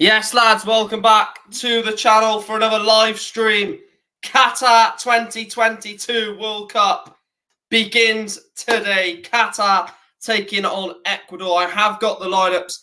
Yes, lads, welcome back to the channel for another live stream. Qatar 2022 World Cup begins today. Qatar taking on Ecuador. I have got the lineups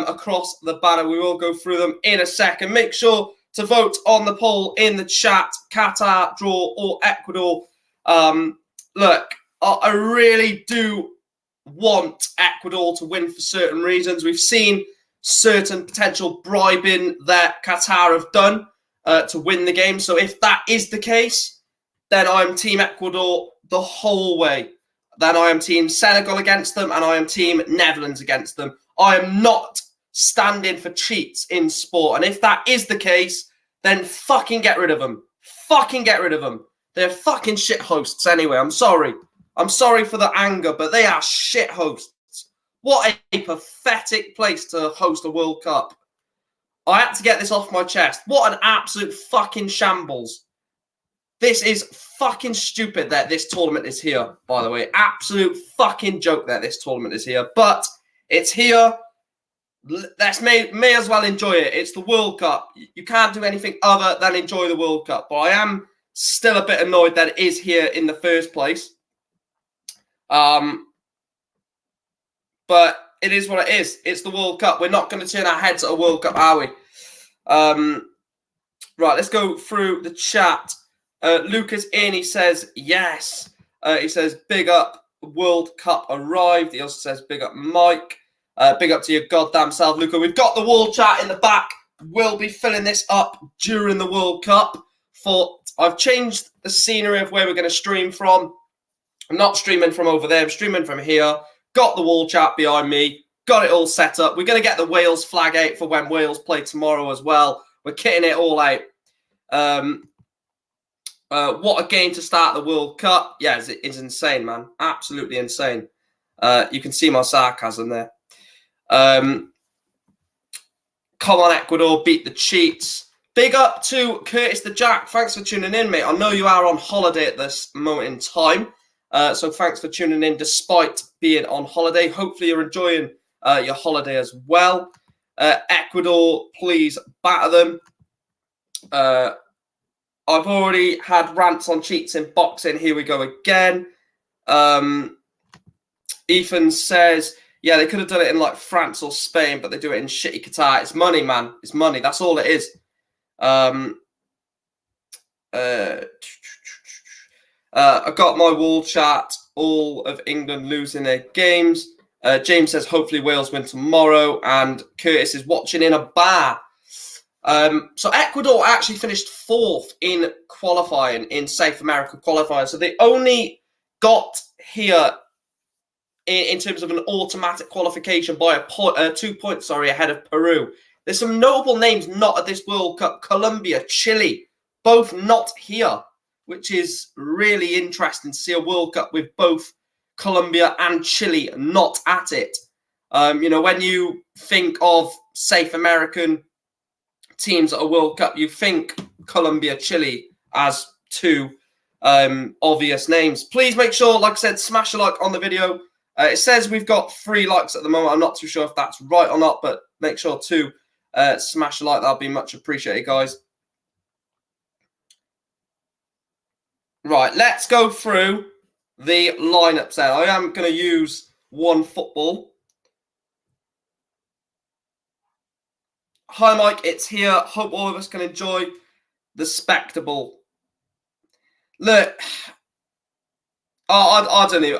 across the banner. We will go through them in a second. Make sure to vote on the poll in the chat. Qatar, draw, or Ecuador. Look, I really do want Ecuador to win for certain reasons. We've seen certain potential bribing that Qatar have done to win the game. So if that is the case, then I'm Team Ecuador the whole way. Then I am Team Senegal against them, and I am Team Netherlands against them. I am not standing for cheats in sport. And if that is the case, then fucking get rid of them. Fucking get rid of them. They're fucking shit hosts anyway. I'm sorry. I'm sorry for the anger, but they are shit hosts. What a pathetic place to host a World Cup. I had to get this off my chest. What an absolute fucking shambles. This is fucking stupid that this tournament is here, by the way. Absolute fucking joke that this tournament is here. But it's here. Let's may as well enjoy it. It's the World Cup. You can't do anything other than enjoy the World Cup. But I am still a bit annoyed that it is here in the first place. But it is what it is. It's the World Cup. We're not going to turn our heads at a World Cup, are we? Right, let's go through the chat. Lucas Ernie says, yes. He says, big up, World Cup arrived. He also says, big up, Mike. Big up to your goddamn self, Luca. We've got the wall chat in the back. We'll be filling this up during the World Cup. I've changed the scenery of where we're going to stream from. I'm not streaming from over there. I'm streaming from here. Got the wall chat behind me. Got it all set up. We're going to get the Wales flag out for when Wales play tomorrow as well. We're kitting it all out. What a game to start the World Cup. Yeah, it's insane, man. Absolutely insane. You can see my sarcasm there. Come on, Ecuador. Beat the cheats. Big up to Curtis the Jack. Thanks for tuning in, mate. I know you are on holiday at this moment in time. So thanks for tuning in despite being on holiday. Hopefully you're enjoying your holiday as well. Ecuador, please batter them. I've already had rants on cheats in boxing. Here we go again. Ethan says, yeah, they could have done it in like France or Spain, but they do it in shitty Qatar. It's money, man. It's money. That's all it is. I got my wall chat, all of England losing their games. James says, hopefully Wales win tomorrow. And Curtis is watching in a bar. So Ecuador actually finished 4th in qualifying, in South America qualifying. So they only got here in terms of an automatic qualification by 2 points, ahead of Peru. There's some notable names not at this World Cup. Colombia, Chile, both not here, which is really interesting to see a World Cup with both Colombia and Chile not at it. When you think of South American teams at a World Cup, you think Colombia, Chile as two obvious names. Please make sure, like I said, smash a like on the video. It says we've got 3 likes at the moment. I'm not too sure if that's right or not, but make sure to smash a like. That'll be much appreciated, guys. Right, let's go through the lineups there. I am going to use one football. Hi, Mike. It's here. Hope all of us can enjoy the spectacle. Look, I don't know.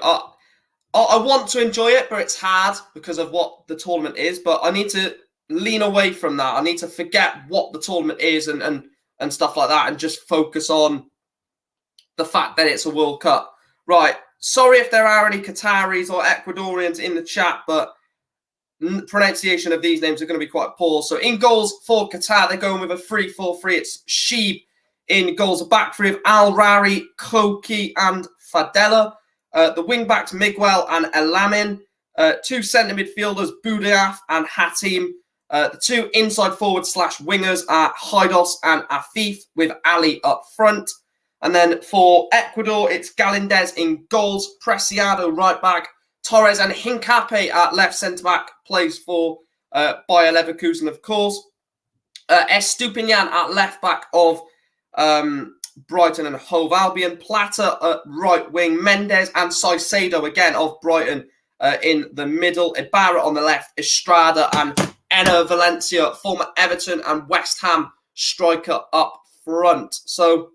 I want to enjoy it, but it's hard because of what the tournament is. But I need to lean away from that. I need to forget what the tournament is and stuff like that and just focus on the fact that it's a World Cup. Right. Sorry if there are any Qataris or Ecuadorians in the chat, but pronunciation of these names are going to be quite poor. So in goals for Qatar, they're going with a 3-4-3. It's Sheeb in goals. A back three of Al Rari, Koki, and Fadela. The wing-backs, Miguel and Elamin. 2 centre midfielders, Boudiaf and Hatim. The 2 inside forward/wingers are Haidos and Afif, with Ali up front. And then for Ecuador, it's Galindez in goals, Preciado right back, Torres and Hincape at left centre-back, plays for Bayer Leverkusen, of course. Estupinian at left back of Brighton and Hove Albion. Plata at right wing. Mendes and Saicedo again of Brighton in the middle. Ibarra on the left. Estrada and Enner Valencia, former Everton and West Ham striker up front. So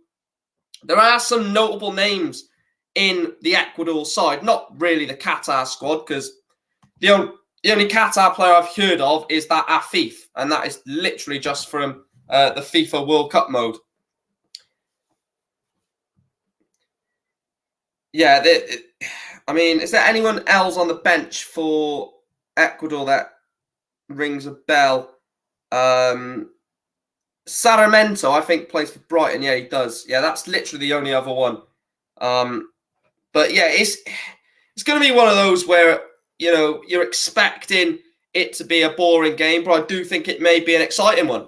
there are some notable names in the Ecuador side. Not really the Qatar squad, because the only Qatar player I've heard of is that Afif, and that is literally just from the FIFA World Cup mode. Yeah, I mean, is there anyone else on the bench for Ecuador that rings a bell? Sarmiento, I think, plays for Brighton. Yeah, he does. Yeah, that's literally the only other one. But yeah, it's going to be one of those where, you know, you're expecting it to be a boring game, but I do think it may be an exciting one.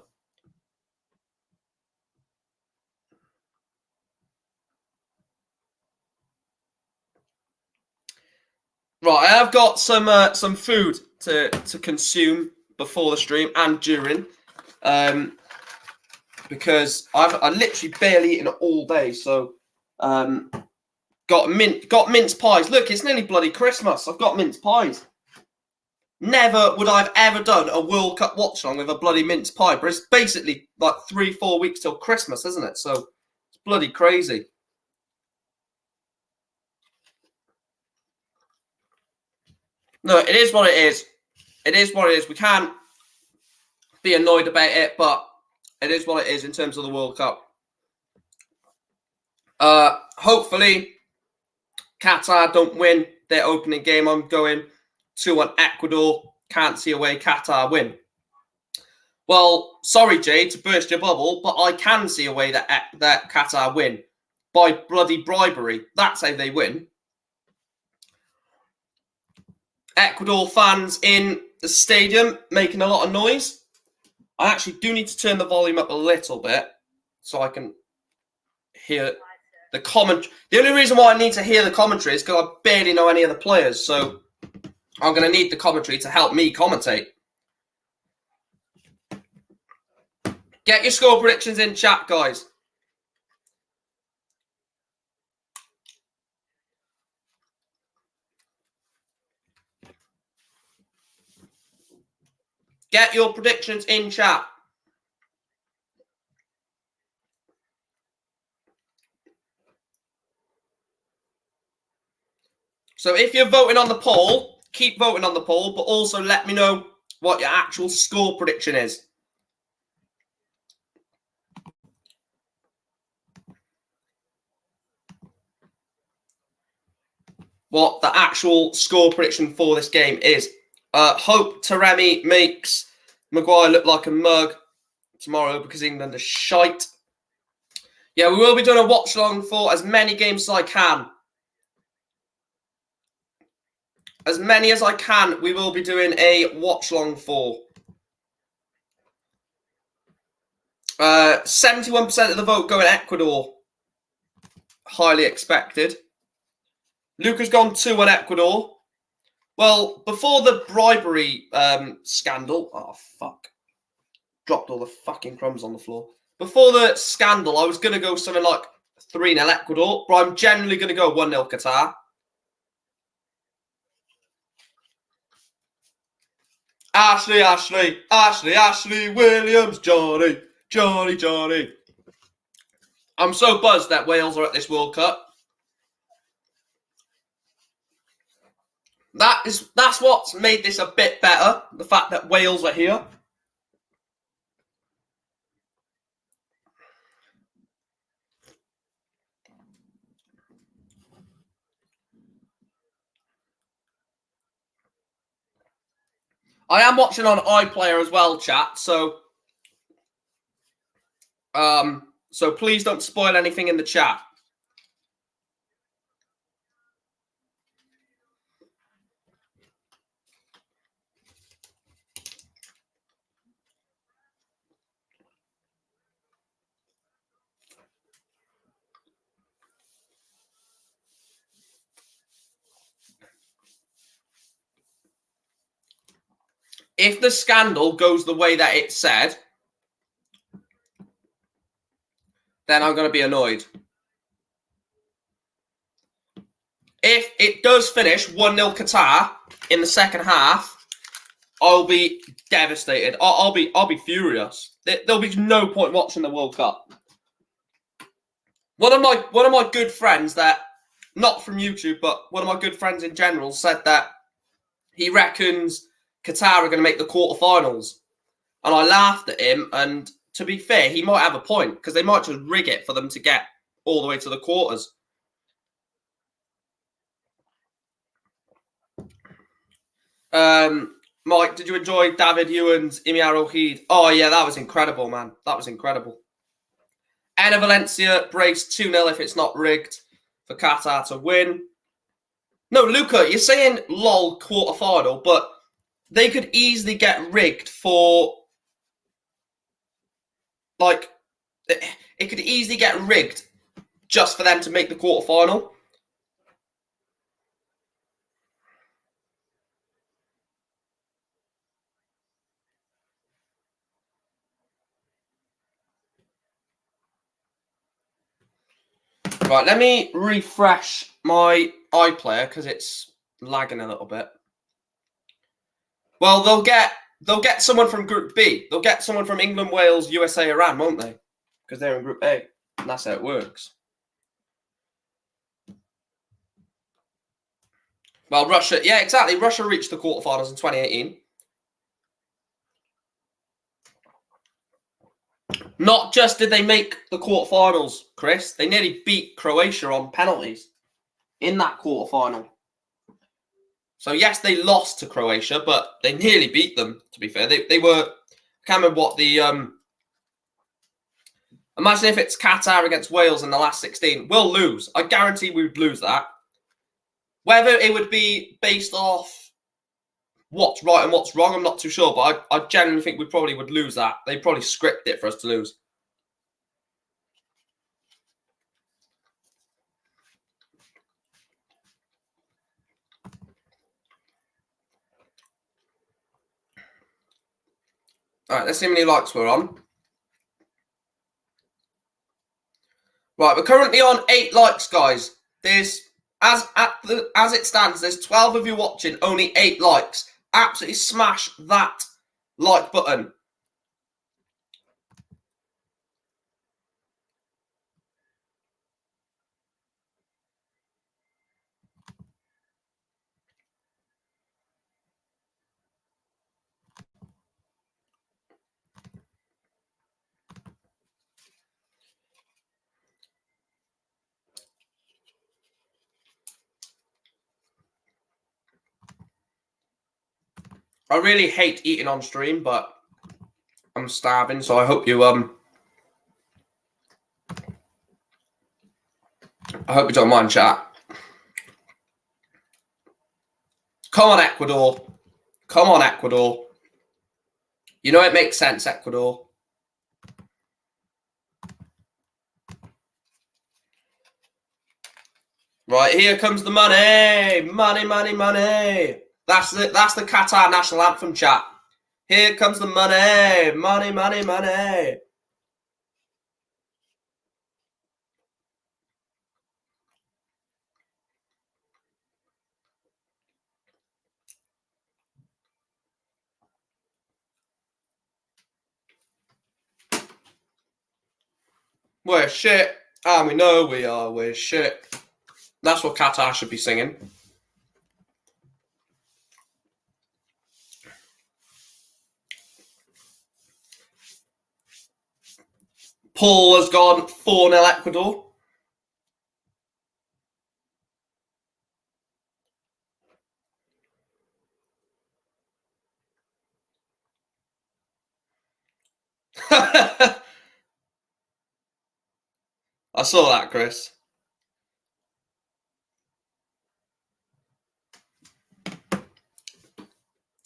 Right, I have got some food to consume before the stream and during, because I literally barely eaten all day. So, got mince pies. Look, it's nearly bloody Christmas. I've got mince pies. Never would I have ever done a World Cup watch along with a bloody mince pie, but it's basically like 3-4 weeks till Christmas, isn't it? So it's bloody crazy. No, it is what it is. It is what it is. We can't be annoyed about it, but it is what it is in terms of the World Cup. Hopefully, Qatar don't win their opening game. I'm going 2-1 Ecuador. Can't see a way Qatar win. Well, sorry, Jay, to burst your bubble, but I can see a way that Qatar win by bloody bribery. That's how they win. Ecuador fans in the stadium making a lot of noise. I actually do need to turn the volume up a little bit so I can hear the commentary. The only reason why I need to hear the commentary is because I barely know any of the players, so I'm going to need the commentary to help me commentate. Get your score predictions in chat, guys. Get your predictions in chat. So if you're voting on the poll, keep voting on the poll, but also let me know what your actual score prediction is. What the actual score prediction for this game is. Hope Taremi makes Maguire look like a mug tomorrow because England are shite. Yeah, we will be doing a watch along for as many games as I can. As many as I can, we will be doing a watch along for. 71% of the vote going Ecuador. Highly expected. Luca's gone 2-1 Ecuador. Well, before the bribery scandal... Oh, fuck. Dropped all the fucking crumbs on the floor. Before the scandal, I was going to go something like 3-0 Ecuador, but I'm generally going to go 1-0 Qatar. Ashley Williams, Johnny. I'm so buzzed that Wales are at this World Cup. That's what's made this a bit better, the fact that Wales are here. I am watching on iPlayer as well, chat, so please don't spoil anything in the chat. If the scandal goes the way that it said, then I'm going to be annoyed. If it does finish 1-0 Qatar in the second half, I'll be devastated. I'll be furious. There'll be no point watching the World Cup. One of my good friends, that not from YouTube, but one of my good friends in general, said that he reckons Qatar are going to make the quarterfinals, and I laughed at him. And to be fair, he might have a point, because they might just rig it for them to get all the way to the quarters. Mike, did you enjoy David Ewan's Imi Arohid? Oh yeah, that was incredible, man. That was incredible. Enna Valencia brace 2-0 if it's not rigged for Qatar to win. No, Luca, you're saying lol quarterfinal, but they could easily get rigged for, like, it could easily get rigged just for them to make the quarterfinal. Right, let me refresh my iPlayer because it's lagging a little bit. Well, they'll get someone from Group B. They'll get someone from England, Wales, USA, Iran, won't they? Because they're in Group A, and that's how it works. Well, Russia, yeah, exactly. Russia reached the quarterfinals in 2018. Not just did they make the quarterfinals, Chris, they nearly beat Croatia on penalties in that quarterfinal. So yes, they lost to Croatia, but they nearly beat them, to be fair. They were, I can't remember what the, imagine if it's Qatar against Wales in the last 16. We'll lose. I guarantee we would lose that. Whether it would be based off what's right and what's wrong, I'm not too sure, but I genuinely think we probably would lose that. They'd probably script it for us to lose. All right, let's see how many likes we're on. Right, we're currently on 8 likes, guys. There's, as it stands, there's 12 of you watching, only 8 likes. Absolutely smash that like button. I really hate eating on stream, but I'm starving, so I hope you don't mind, chat. Come on, Ecuador. Come on, Ecuador. You know it makes sense, Ecuador. Right, here comes the money. Money, money, money. That's the Qatar national anthem, chat. Here comes the money. Money, money, money. We're shit, and we know we are. We're shit. That's what Qatar should be singing. Paul has gone 4-0 Ecuador. I saw that, Chris.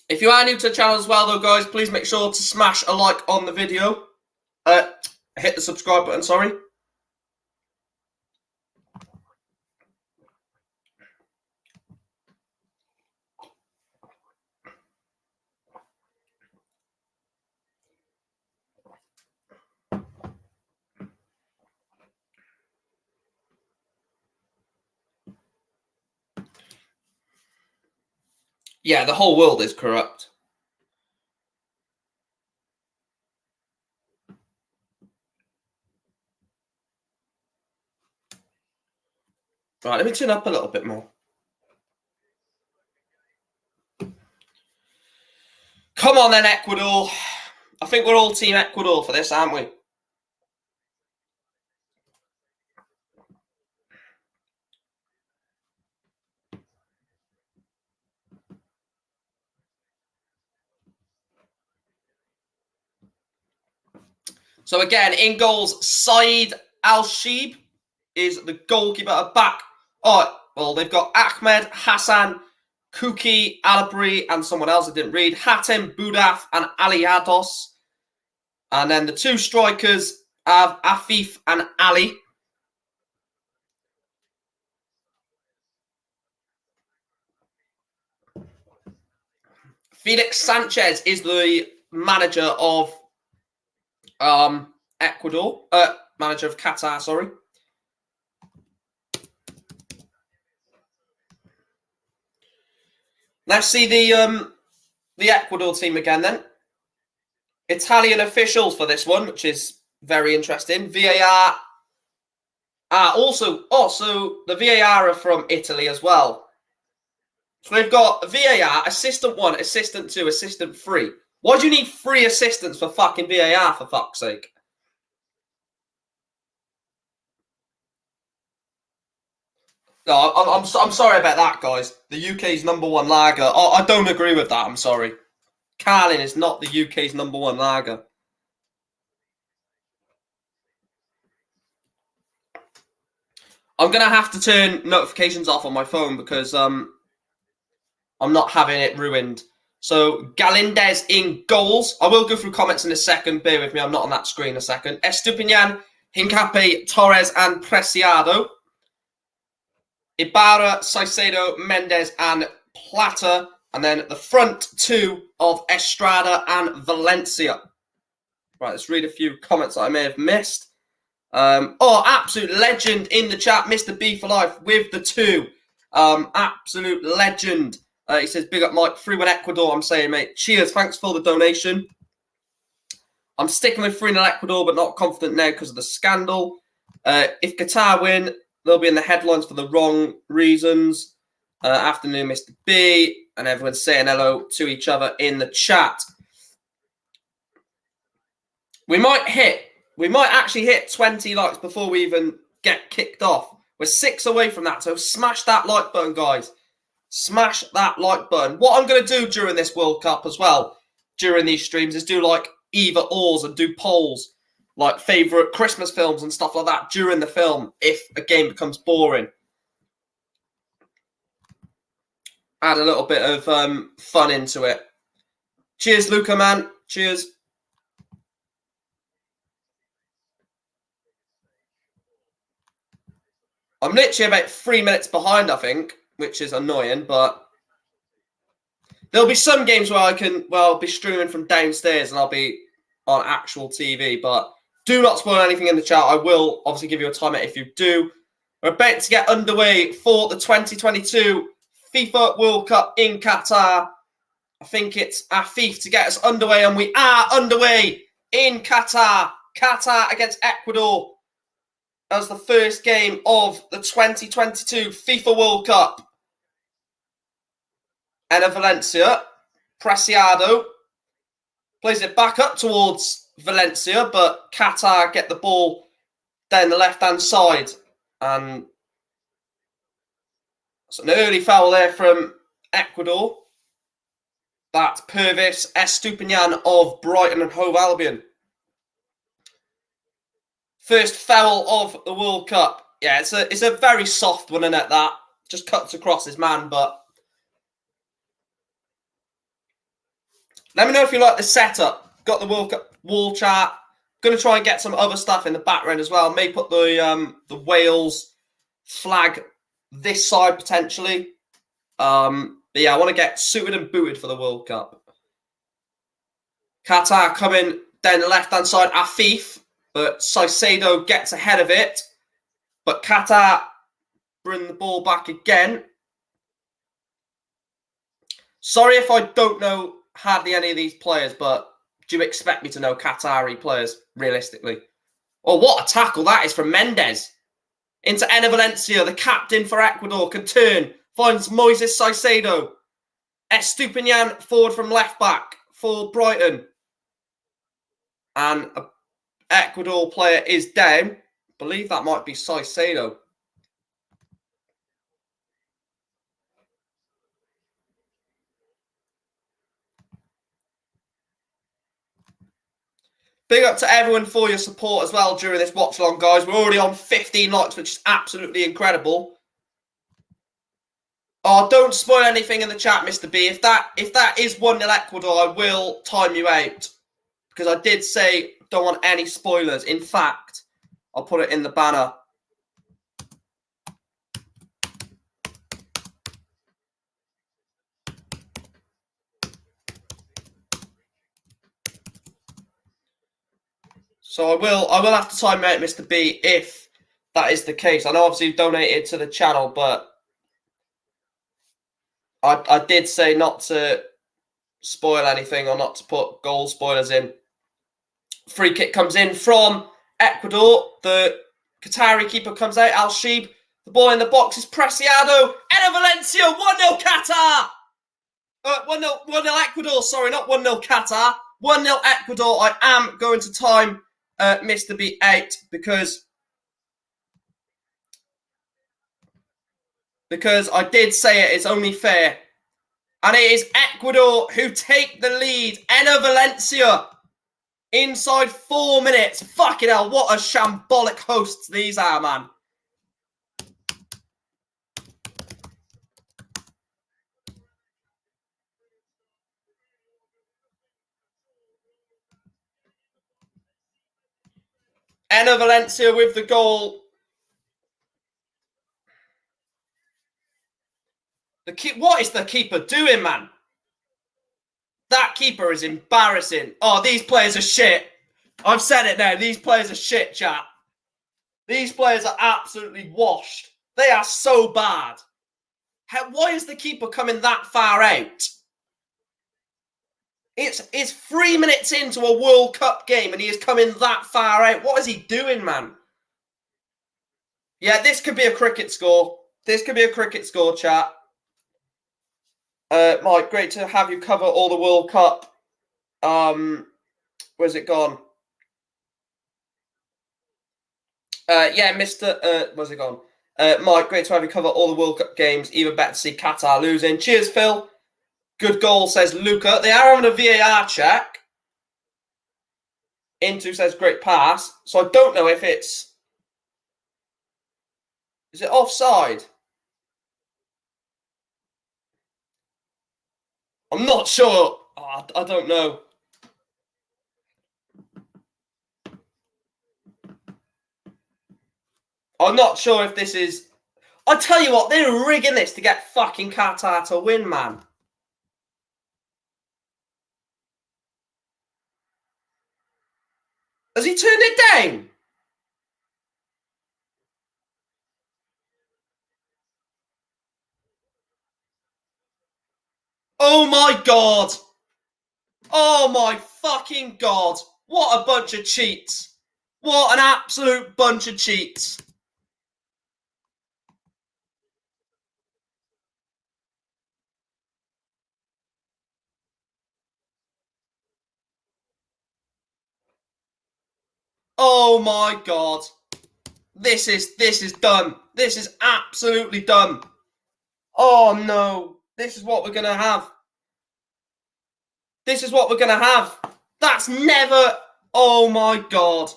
If you are new to the channel as well, though, guys, please make sure to smash a like on the video. Hit the subscribe button, sorry. Yeah, the whole world is corrupt. Right, let me turn up a little bit more. Come on then, Ecuador. I think we're all Team Ecuador for this, aren't we? So again, in goals, Saeed Al-Sheeb is the goalkeeper. Back. Oh, well, they've got Ahmed Hassan, Kuki Alabri, and someone else I didn't read. Hatem Boudaf and Ali Ados. And then the two strikers have Afif and Ali. Felix Sanchez is the manager of Ecuador. Manager of Qatar, sorry. Let's see the Ecuador team again then. Italian officials for this one, which is very interesting. VAR. Also, the VAR are from Italy as well. So they've got VAR, assistant 1, assistant 2, assistant 3. Why do you need 3 assistants for fucking VAR, for fuck's sake? No, I'm sorry about that, guys. The UK's #1 lager. Oh, I don't agree with that. I'm sorry. Carling is not the UK's #1 lager. I'm gonna have to turn notifications off on my phone because I'm not having it ruined. So Galindez in goals. I will go through comments in a second. Bear with me. I'm not on that screen a second. Estupiñán, Hincapié, Torres, and Preciado. Ibarra, Saicedo, Mendes, and Plata. And then the front two of Estrada and Valencia. Right, let's read a few comments that I may have missed. Absolute legend in the chat, Mr. B for life with the 2. Absolute legend. He says, big up Mike, 3-1 Ecuador. I'm saying, mate, cheers. Thanks for the donation. I'm sticking with 3-0 Ecuador, but not confident now because of the scandal. If Qatar win, they'll be in the headlines for the wrong reasons. Afternoon, Mr. B. And everyone's saying hello to each other in the chat. We might actually hit 20 likes before we even get kicked off. We're 6 away from that, so smash that like button, guys. Smash that like button. What I'm going to do during this World Cup as well, during these streams, is do like either ors and do polls, like favourite Christmas films and stuff like that during the film if a game becomes boring. Add a little bit of fun into it. Cheers, Luca, man. Cheers. I'm literally about 3 minutes behind, I think, which is annoying, but there'll be some games where I'll be streaming from downstairs and I'll be on actual TV, but do not spoil anything in the chat. I will obviously give you a timer if you do. We're about to get underway for the 2022 FIFA World Cup in Qatar. I think it's Afif to get us underway, and we are underway in Qatar. Qatar against Ecuador as the first game of the 2022 FIFA World Cup. Enner Valencia, Preciado plays it back up towards Valencia, but Qatar get the ball down the left-hand side. And it's an early foul there from Ecuador. That's Pervis Estupiñán of Brighton and Hove Albion. First foul of the World Cup. Yeah, it's a very soft one, isn't it, that? Just cuts across his man, but let me know if you like the setup. Got the World Cup wall chart. Going to try and get some other stuff in the background as well. May put the Wales flag this side potentially. But yeah, I want to get suited and booted for the World Cup. Qatar coming down the left-hand side. Afif, but Saicedo gets ahead of it. But Qatar bring the ball back again. Sorry if I don't know hardly any of these players, but do you expect me to know Qatari players, realistically? Oh, what a tackle that is from Mendes. Into Enner Valencia, the captain for Ecuador, can turn, finds Moises Caicedo. Estupinian forward from left back for Brighton. And an Ecuador player is down. I believe that might be Caicedo. Big up to everyone for your support as well during this watch along, guys. We're already on 15 likes, which is absolutely incredible. Oh, don't spoil anything in the chat, Mr. B. If that is 1-0 Ecuador, I will time you out. Because I did say don't want any spoilers. In fact, I'll put it in the banner. So I will have to time out Mr. B if that is the case. I know obviously you've donated to the channel, but I did say not to spoil anything or not to put goal spoilers in. Free kick comes in from Ecuador. The Qatari keeper comes out, Al-Sheeb. The ball in the box is Preciado. Enner Valencia, 1-0 Qatar. 1-0 Ecuador, sorry, not 1-0 Qatar. 1-0 Ecuador. I am going to time Mr. B out because I did say it is only fair. And it is Ecuador who take the lead. Enner Valencia inside 4 minutes. Fucking hell, what a shambolic hosts these are, man. Enner Valencia with the goal. What is the keeper doing, man? That keeper is embarrassing. Oh, these players are shit. I've said it now. These players are shit, chat. These players are absolutely washed. They are so bad. Why is the keeper coming that far out? It's 3 minutes into a World Cup game and he is coming that far out. What is he doing, man? Yeah, this could be a cricket score. This could be a cricket score, chat. Mike, great to have you cover all the World Cup. Where's it gone? Yeah, Mr. Where's it gone? Mike, great to have you cover all the World Cup games. Even better to see Qatar losing. Cheers, Phil. Good goal, says Luca. They are having a VAR check. Into says great pass. So I don't know if it's... Is it offside? I'm not sure. Oh, I don't know. I'm not sure if this is... I tell you what, they're rigging this to get fucking Qatar to win, man. Has he turned it down? Oh my god. Oh my fucking god. What a bunch of cheats. What an absolute bunch of cheats. Oh my god. This is done. This is absolutely done. Oh no. This is what we're going to have. This is what we're going to have. That's never... Oh my god.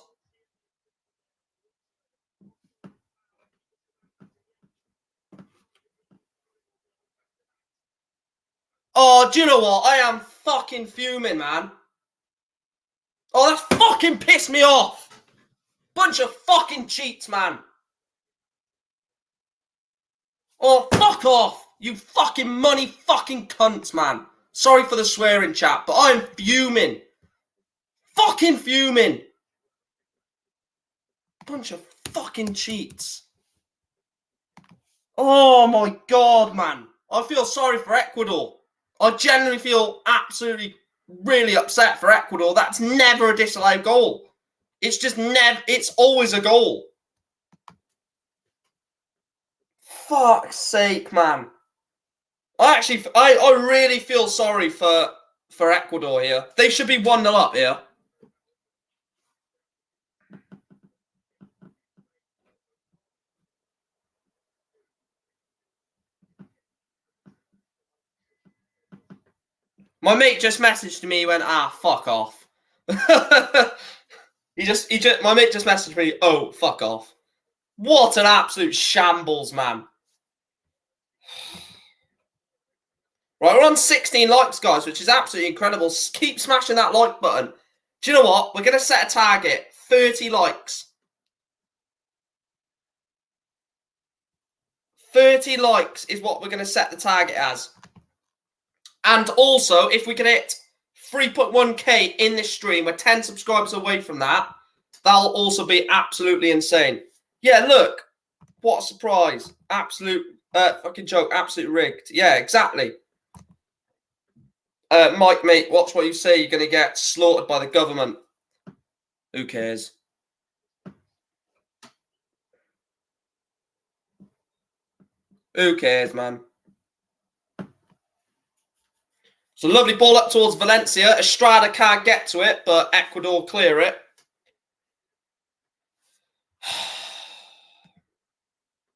Oh, do you know what? I am fucking fuming, man. Oh, that's fucking pissed me off. Bunch of fucking cheats, man. Oh, fuck off. You fucking money fucking cunts, man. Sorry for the swearing, chat, but I'm fuming. Fucking fuming. Bunch of fucking cheats. Oh my god, man. I feel sorry for Ecuador. I genuinely feel absolutely really upset for Ecuador. That's never a disallowed goal. It's just never. It's always a goal. Fuck's sake, man. I really feel sorry for Ecuador here. They should be 1-0 up here. My mate just messaged me. He went, fuck off. My mate just messaged me. Oh, fuck off. What an absolute shambles, man. Right, we're on 16 likes, guys, which is absolutely incredible. Keep smashing that like button. Do you know what? We're going to set a target. 30 likes. 30 likes is what we're going to set the target as. And also, if we can hit 3.1k in this stream, we're 10 subscribers away from that. That'll also be absolutely insane. Yeah, look. What a surprise. Absolute fucking joke. Absolute rigged. Yeah, exactly. Mike, mate, watch what you say. You're going to get slaughtered by the government. Who cares? Who cares, man? So lovely ball up towards Valencia. Estrada can't get to it, but Ecuador clear it.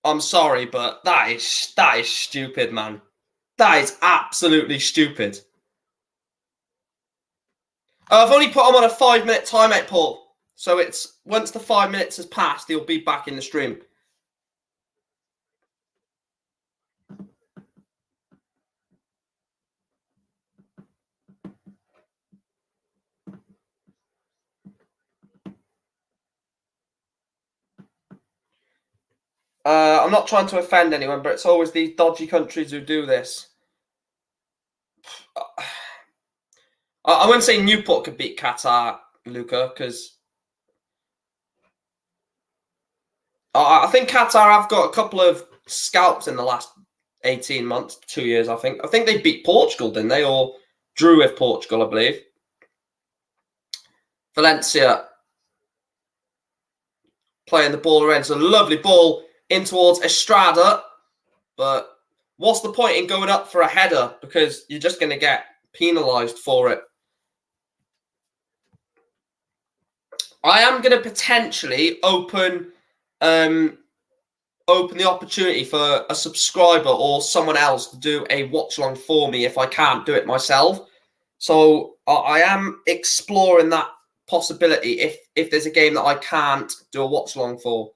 I'm sorry, but that is stupid, man. That is absolutely stupid. I've only put him on a 5-minute timeout, Paul. So it's once the 5 minutes has passed, he'll be back in the stream. I'm not trying to offend anyone, but it's always these dodgy countries who do this. I wouldn't say Newport could beat Qatar, Luca, because I think Qatar have got a couple of scalps in the last 18 months, 2 years, I think. I think they beat Portugal, didn't they? Or drew with Portugal, I believe. Valencia playing the ball around. It's a lovely ball in towards Estrada. But what's the point in going up for a header? Because you're just going to get penalised for it. I am going to potentially open the opportunity for a subscriber or someone else to do a watch along for me if I can't do it myself. So I am exploring that possibility if there's a game that I can't do a watch along for.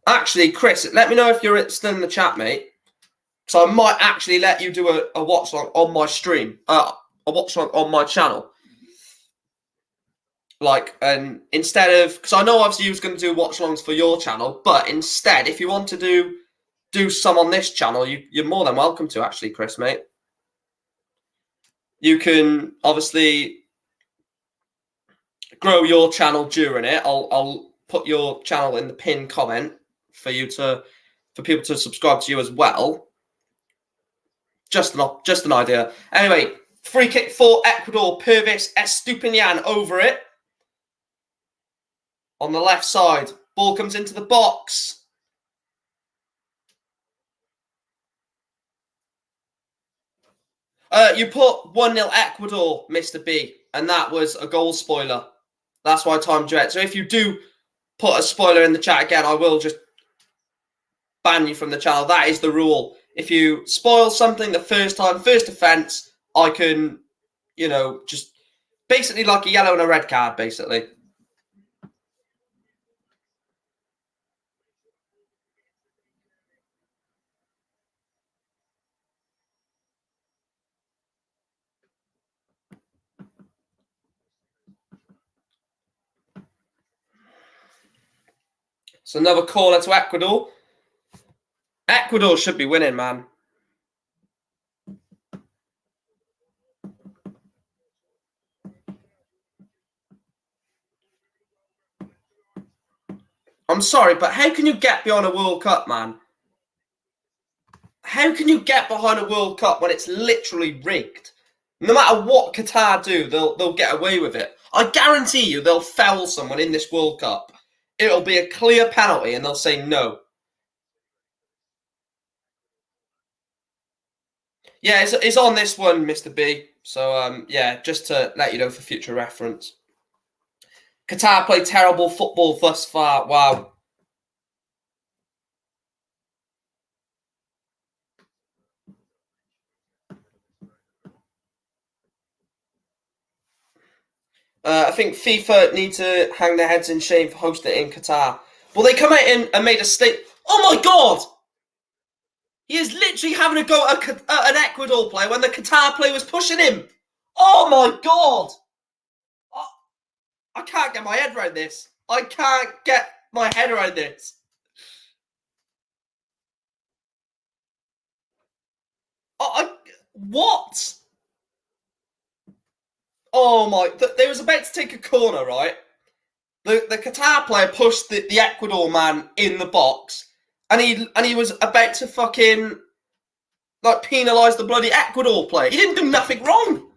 Actually, Chris, let me know if you're still in the chat, mate. So I might actually let you do a watch along on my stream, a watch along on my channel. Like, and instead of, because I know obviously you was going to do watch alongs for your channel, but instead, if you want to do some on this channel, you're more than welcome to, actually, Chris, mate. You can obviously grow your channel during it. I'll put your channel in the pinned comment for people to subscribe to you as well. Just an idea. Anyway, free kick for Ecuador. Purvis Estupinian over it. On the left side, ball comes into the box. You put 1-0 Ecuador, Mr. B, and that was a goal spoiler. That's why I timed you out. So if you do put a spoiler in the chat again, I will just ban you from the channel. That is the rule. If you spoil something the first time, first offence, I can, just basically like a yellow and a red card, basically. So another corner to Ecuador. Ecuador should be winning, man. I'm sorry, but how can you get beyond a World Cup, man? how can you get behind a World Cup when it's literally rigged? No matter what Qatar do, they'll get away with it. I guarantee you they'll foul someone in this World Cup. It'll be a clear penalty and they'll say no. Yeah, it's on this one, Mr. B. So, yeah, just to let you know for future reference. Qatar play terrible football thus far. Wow. I think FIFA need to hang their heads in shame for hosting it in Qatar. Well, they come out and made a statement. Oh my God! He is literally having a go at an Ecuador player when the Qatar player was pushing him. Oh my God! I can't get my head around this. I can't get my head around this. What? Oh my! They was about to take a corner, right? The Qatar player pushed the Ecuador man in the box, and he was about to fucking like penalise the bloody Ecuador player. He didn't do nothing wrong.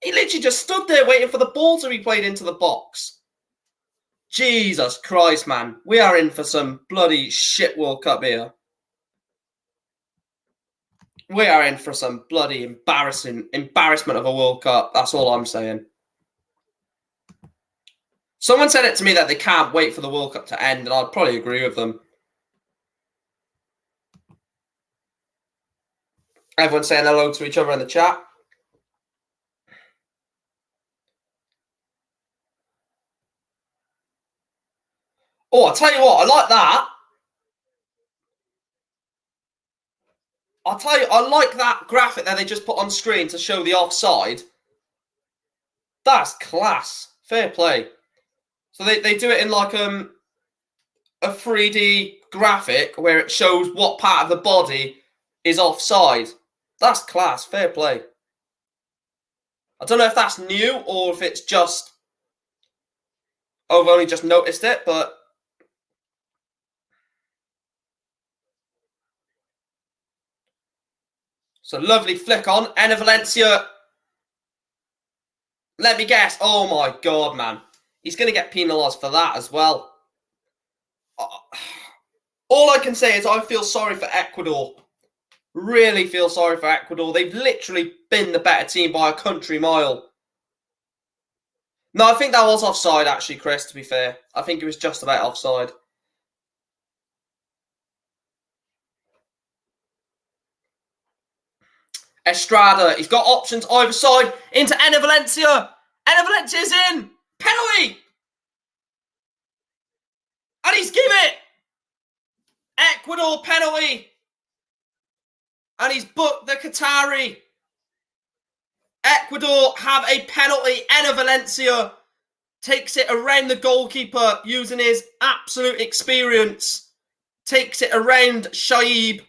He literally just stood there waiting for the ball to be played into the box. Jesus Christ, man. We are in for some bloody shit World Cup here. We are in for some bloody embarrassment of a World Cup. That's all I'm saying. Someone said it to me that they can't wait for the World Cup to end, and I'd probably agree with them. Everyone saying hello to each other in the chat. Oh, I'll tell you what, I like that. I'll tell you, I like that graphic that they just put on screen to show the offside. That's class. Fair play. So they do it in like a 3D graphic where it shows what part of the body is offside. That's class. Fair play. I don't know if that's new or if it's just I've only just noticed it, but it's a lovely flick on. Enner Valencia. Let me guess. Oh my God, man. He's going to get penalised for that as well. All I can say is I feel sorry for Ecuador. Really feel sorry for Ecuador. They've literally been the better team by a country mile. No, I think that was offside, actually, Chris, to be fair. I think it was just about offside. Estrada, he's got options either side. Into Enner Valencia. Enner Valencia's in. Penalty. And he's given it. Ecuador penalty. And he's booked the Qatari. Ecuador have a penalty. Enner Valencia takes it around the goalkeeper using his absolute experience. Takes it around Shaib.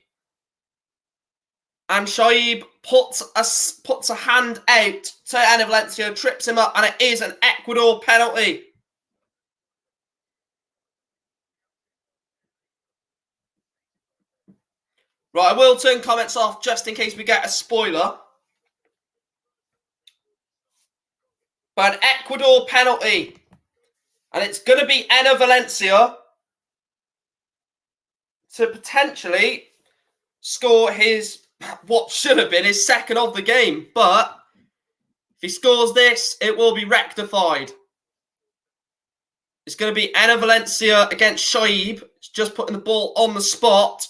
And Shaib puts a hand out to Enner Valencia, trips him up, and it is an Ecuador penalty. Right, I will turn comments off just in case we get a spoiler. But an Ecuador penalty. And it's going to be Enner Valencia to potentially score his, what should have been his second of the game. But if he scores this, it will be rectified. It's going to be Enner Valencia against Shaib. It's just putting the ball on the spot.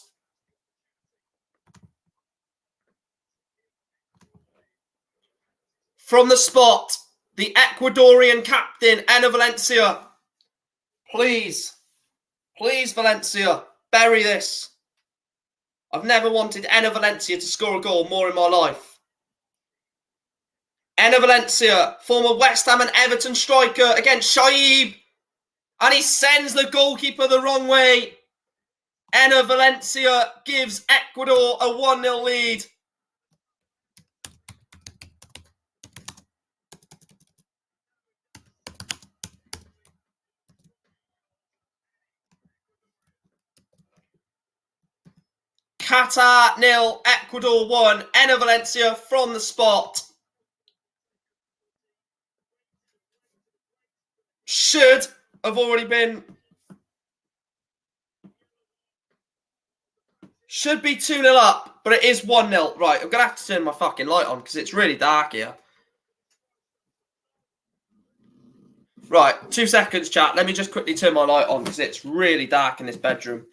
From the spot, the Ecuadorian captain, Enner Valencia. Please, Valencia, bury this. I've never wanted Enner Valencia to score a goal more in my life. Enner Valencia, former West Ham and Everton striker against Shaib. And he sends the goalkeeper the wrong way. Enner Valencia gives Ecuador a 1-0 lead. Qatar 0, Ecuador 1. Enner Valencia from the spot. Should have already been... Should be 2-0 up, but it is 1-0. Right, I'm going to have to turn my fucking light on because it's really dark here. Right, 2 seconds, chat. Let me just quickly turn my light on because it's really dark in this bedroom.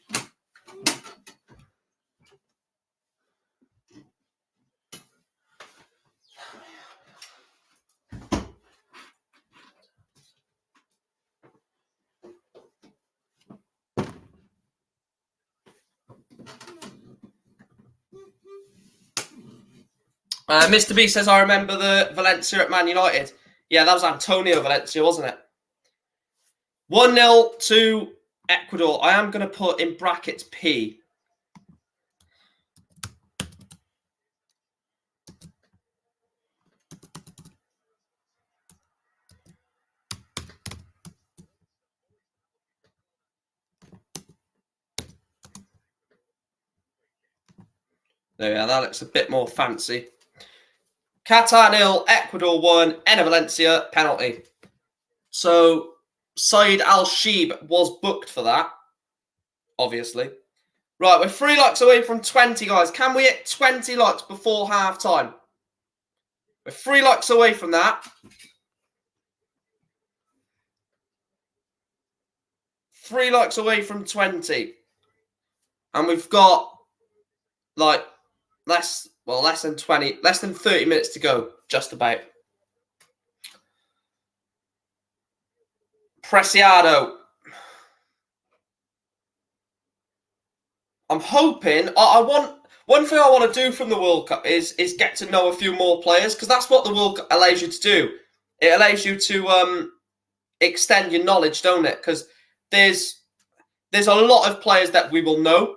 Mr. B says, I remember the Valencia at Man United. Yeah, that was Antonio Valencia, wasn't it? 1-0 to Ecuador. I am going to put in brackets P. There we are. That looks a bit more fancy. Qatar 0, Ecuador 1, Enner Valencia, penalty. So, Saeed Al-Sheeb was booked for that, obviously. Right, we're 3 likes away from 20, guys. Can we hit 20 likes before half-time? We're 3 likes away from that. 3 likes away from 20. And we've got, like, less than 30 minutes to go, just about. Preciado. I'm hoping, one thing I want to do from the World Cup is get to know a few more players, because that's what the World Cup allows you to do. It allows you to extend your knowledge, don't it? Because there's a lot of players that we will know,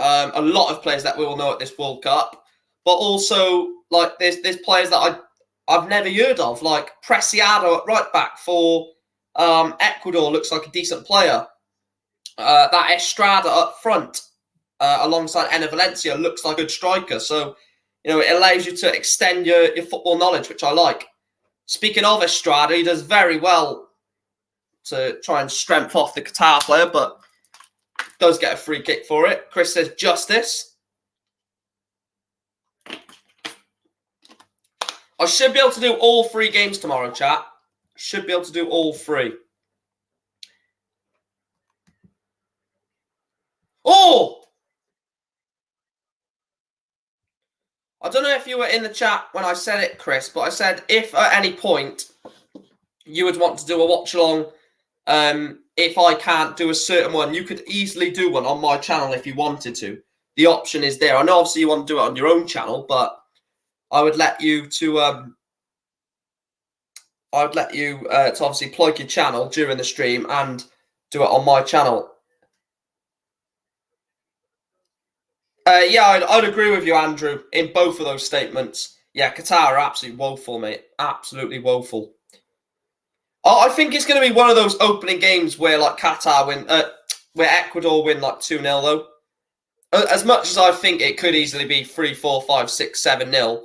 at this World Cup, but also like there's players that I've never heard of, like Preciado at right back for Ecuador looks like a decent player. That Estrada up front alongside Enner Valencia looks like a good striker. So, you know, it allows you to extend your football knowledge, which I like. Speaking of Estrada, he does very well to try and strength off the Qatar player, but does get a free kick for it. Chris says justice. I should be able to do all 3 games tomorrow, chat. Should be able to do all 3. Oh! I don't know if you were in the chat when I said it, Chris, but I said if at any point you would want to do a watch-along, if I can't do a certain one, you could easily do one on my channel if you wanted to. The option is there. I know obviously you want to do it on your own channel, but I would let you to obviously plug your channel during the stream and do it on my channel. Yeah, I'd agree with you, Andrew, in both of those statements. Yeah, Qatar are absolutely woeful, mate. Absolutely woeful. I think it's going to be one of those opening games where, like, Qatar win, where Ecuador win, like, 2-0, though. As much as I think it could easily be 3, 4, 5, 6, 7-0,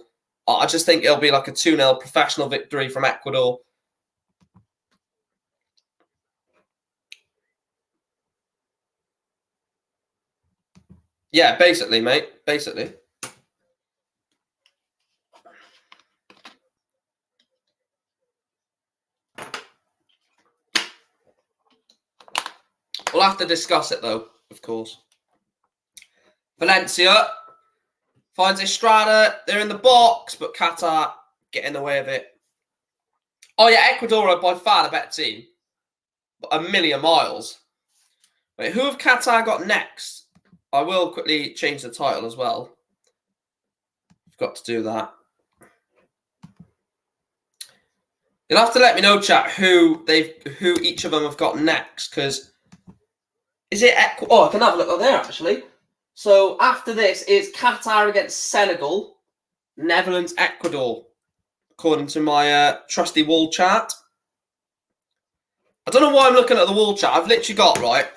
I just think it'll be like a 2-0 professional victory from Ecuador. Yeah, basically, mate. Basically. We'll have to discuss it, though, of course. Valencia finds Estrada. They're in the box, but Qatar get in the way of it. Oh, yeah, Ecuador are by far the better team. A million miles. Wait, who have Qatar got next? I will quickly change the title as well. I've got to do that. You'll have to let me know, chat, who each of them have got next, because is it I can have a look on there actually. So after this is Qatar against Senegal, Netherlands, Ecuador, according to my trusty wall chart. I don't know why I'm looking at the wall chart. I've literally got, right,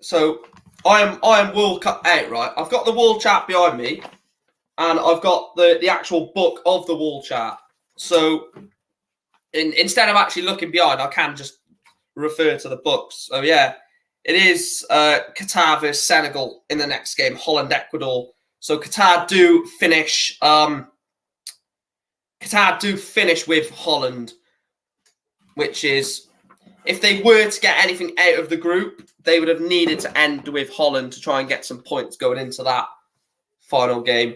so I am World Cup out, right? I've got the wall chart behind me, and I've got the actual book of the wall chart. So instead of actually looking behind, I can just refer to the books. So yeah, it is Qatar versus Senegal in the next game, Holland, Ecuador. So Qatar do finish. Qatar do finish with Holland, which is, if they were to get anything out of the group, they would have needed to end with Holland to try and get some points going into that final game.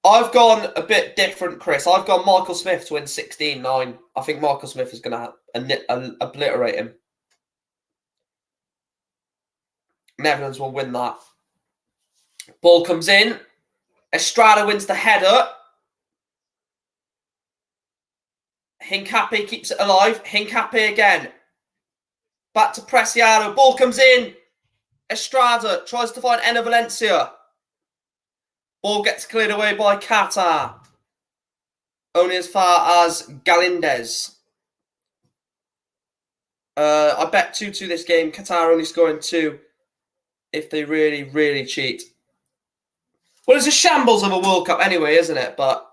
I've gone a bit different, Chris. I've gone Michael Smith to win 16-9. I think Michael Smith is going to obliterate him. Netherlands will win that. Ball comes in. Estrada wins the header. Hincapié keeps it alive. Hincapié again. Back to Preciado. Ball comes in. Estrada tries to find Enner Valencia. Ball gets cleared away by Qatar. Only as far as Galindez. I bet 2-2 this game. Qatar only scoring 2 if they really, really cheat. Well, it's a shambles of a World Cup anyway, isn't it? But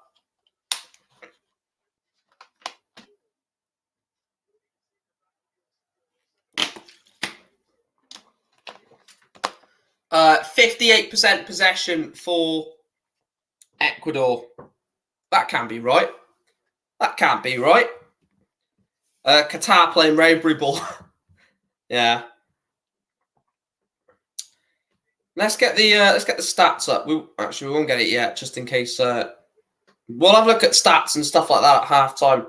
58% possession for Ecuador. That can't be right. That can't be right. Qatar playing Raybury ball. Yeah. Let's get the stats up. We won't get it yet, just in case. We'll have a look at stats and stuff like that at halftime.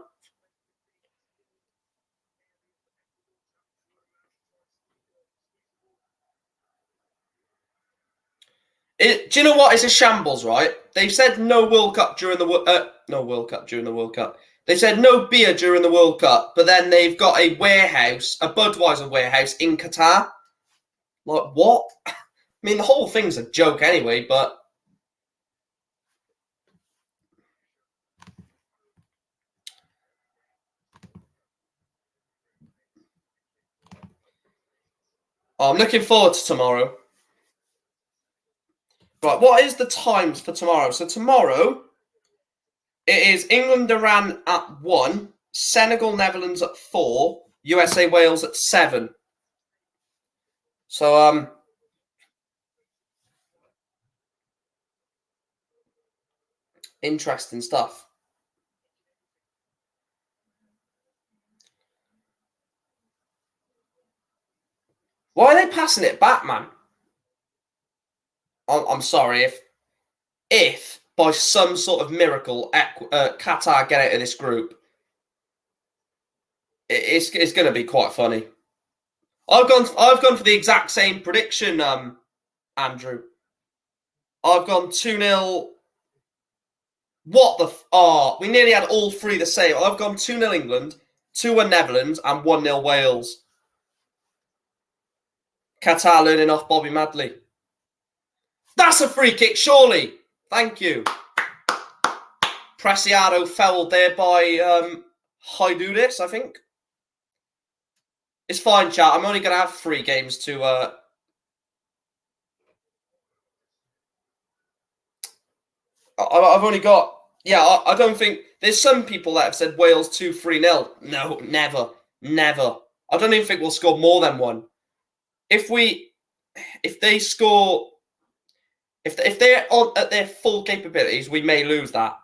Do you know what? It's a shambles, right? They've said no World Cup during the World Cup. They said no beer during the World Cup, but then they've got a warehouse, a Budweiser warehouse in Qatar. Like, what? I mean, the whole thing's a joke anyway, but I'm looking forward to tomorrow. Right, what is the times for tomorrow? So tomorrow, it is England-Iran at 1, Senegal-Netherlands at 4, USA-Wales at 7. So, interesting stuff. Why are they passing it back, man? I'm sorry, if by some sort of miracle Qatar get out of this group, it's going to be quite funny. I've gone for the exact same prediction, Andrew. I've gone 2-0. What the we nearly had all three the same. I've gone 2-0 England, 2-1 Netherlands, and 1-0 Wales. Qatar learning off Bobby Madley. That's a free kick, surely. Thank you. Preciado fouled there by Haiduris, I think. It's fine, chat. I'm only going to have 3 games to... I've only got... Yeah, I don't think... There's some people that have said Wales 2-3-0. No, never. Never. I don't even think we'll score more than 1. If they score... If they're at their full capabilities, we may lose that.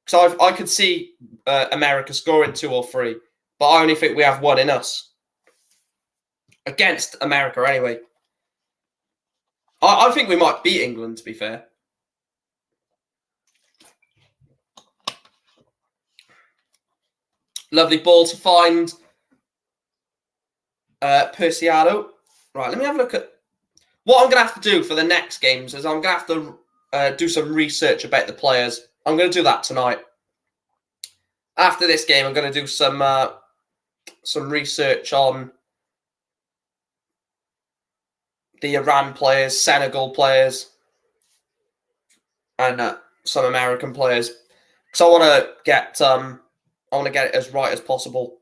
So I could see America scoring 2 or 3. But I only think we have 1 in us. Against America, anyway. I think we might beat England, to be fair. Lovely ball to find Preciado. Right, let me have a look at... What I'm going to have to do for the next games is I'm going to have to do some research about the players. I'm going to do that tonight. After this game, I'm going to do some research on the Iran players, Senegal players, and some American players. Because I want to get I want to get it as right as possible.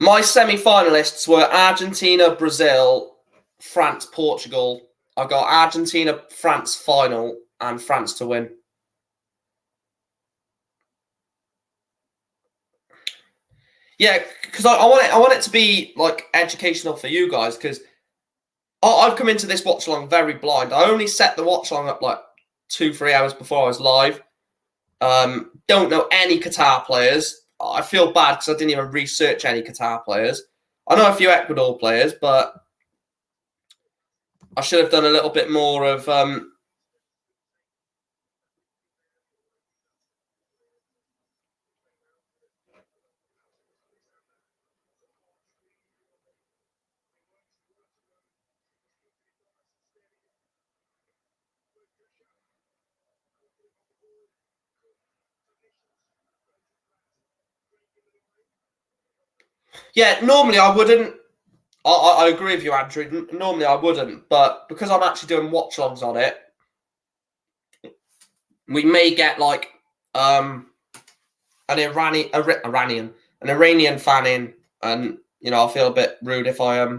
My semi-finalists were Argentina, Brazil, France, Portugal. I got Argentina, France final, and France to win. Yeah, because I want it to be like educational for you guys, because I've come into this watch along very blind. I only set the watch along up like 2-3 hours before I was live. Don't know any Qatar players. I feel bad because I didn't even research any Qatar players. I know a few Ecuador players, but I should have done a little bit more of. Yeah, normally I wouldn't. I agree with you, Andrew. Normally I wouldn't, but because I'm actually doing watch-alongs on it, we may get like an Iranian fan in, and I'll feel a bit rude if I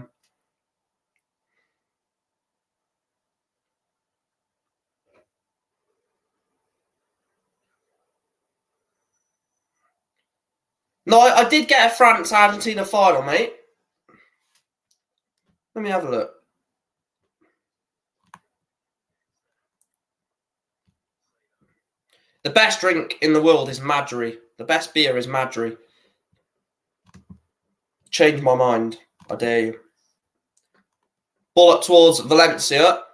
No, I did get a France-Argentina final, mate. Let me have a look. The best drink in the world is Madri. The best beer is Madri. Change my mind. I dare you. Ball up towards Valencia.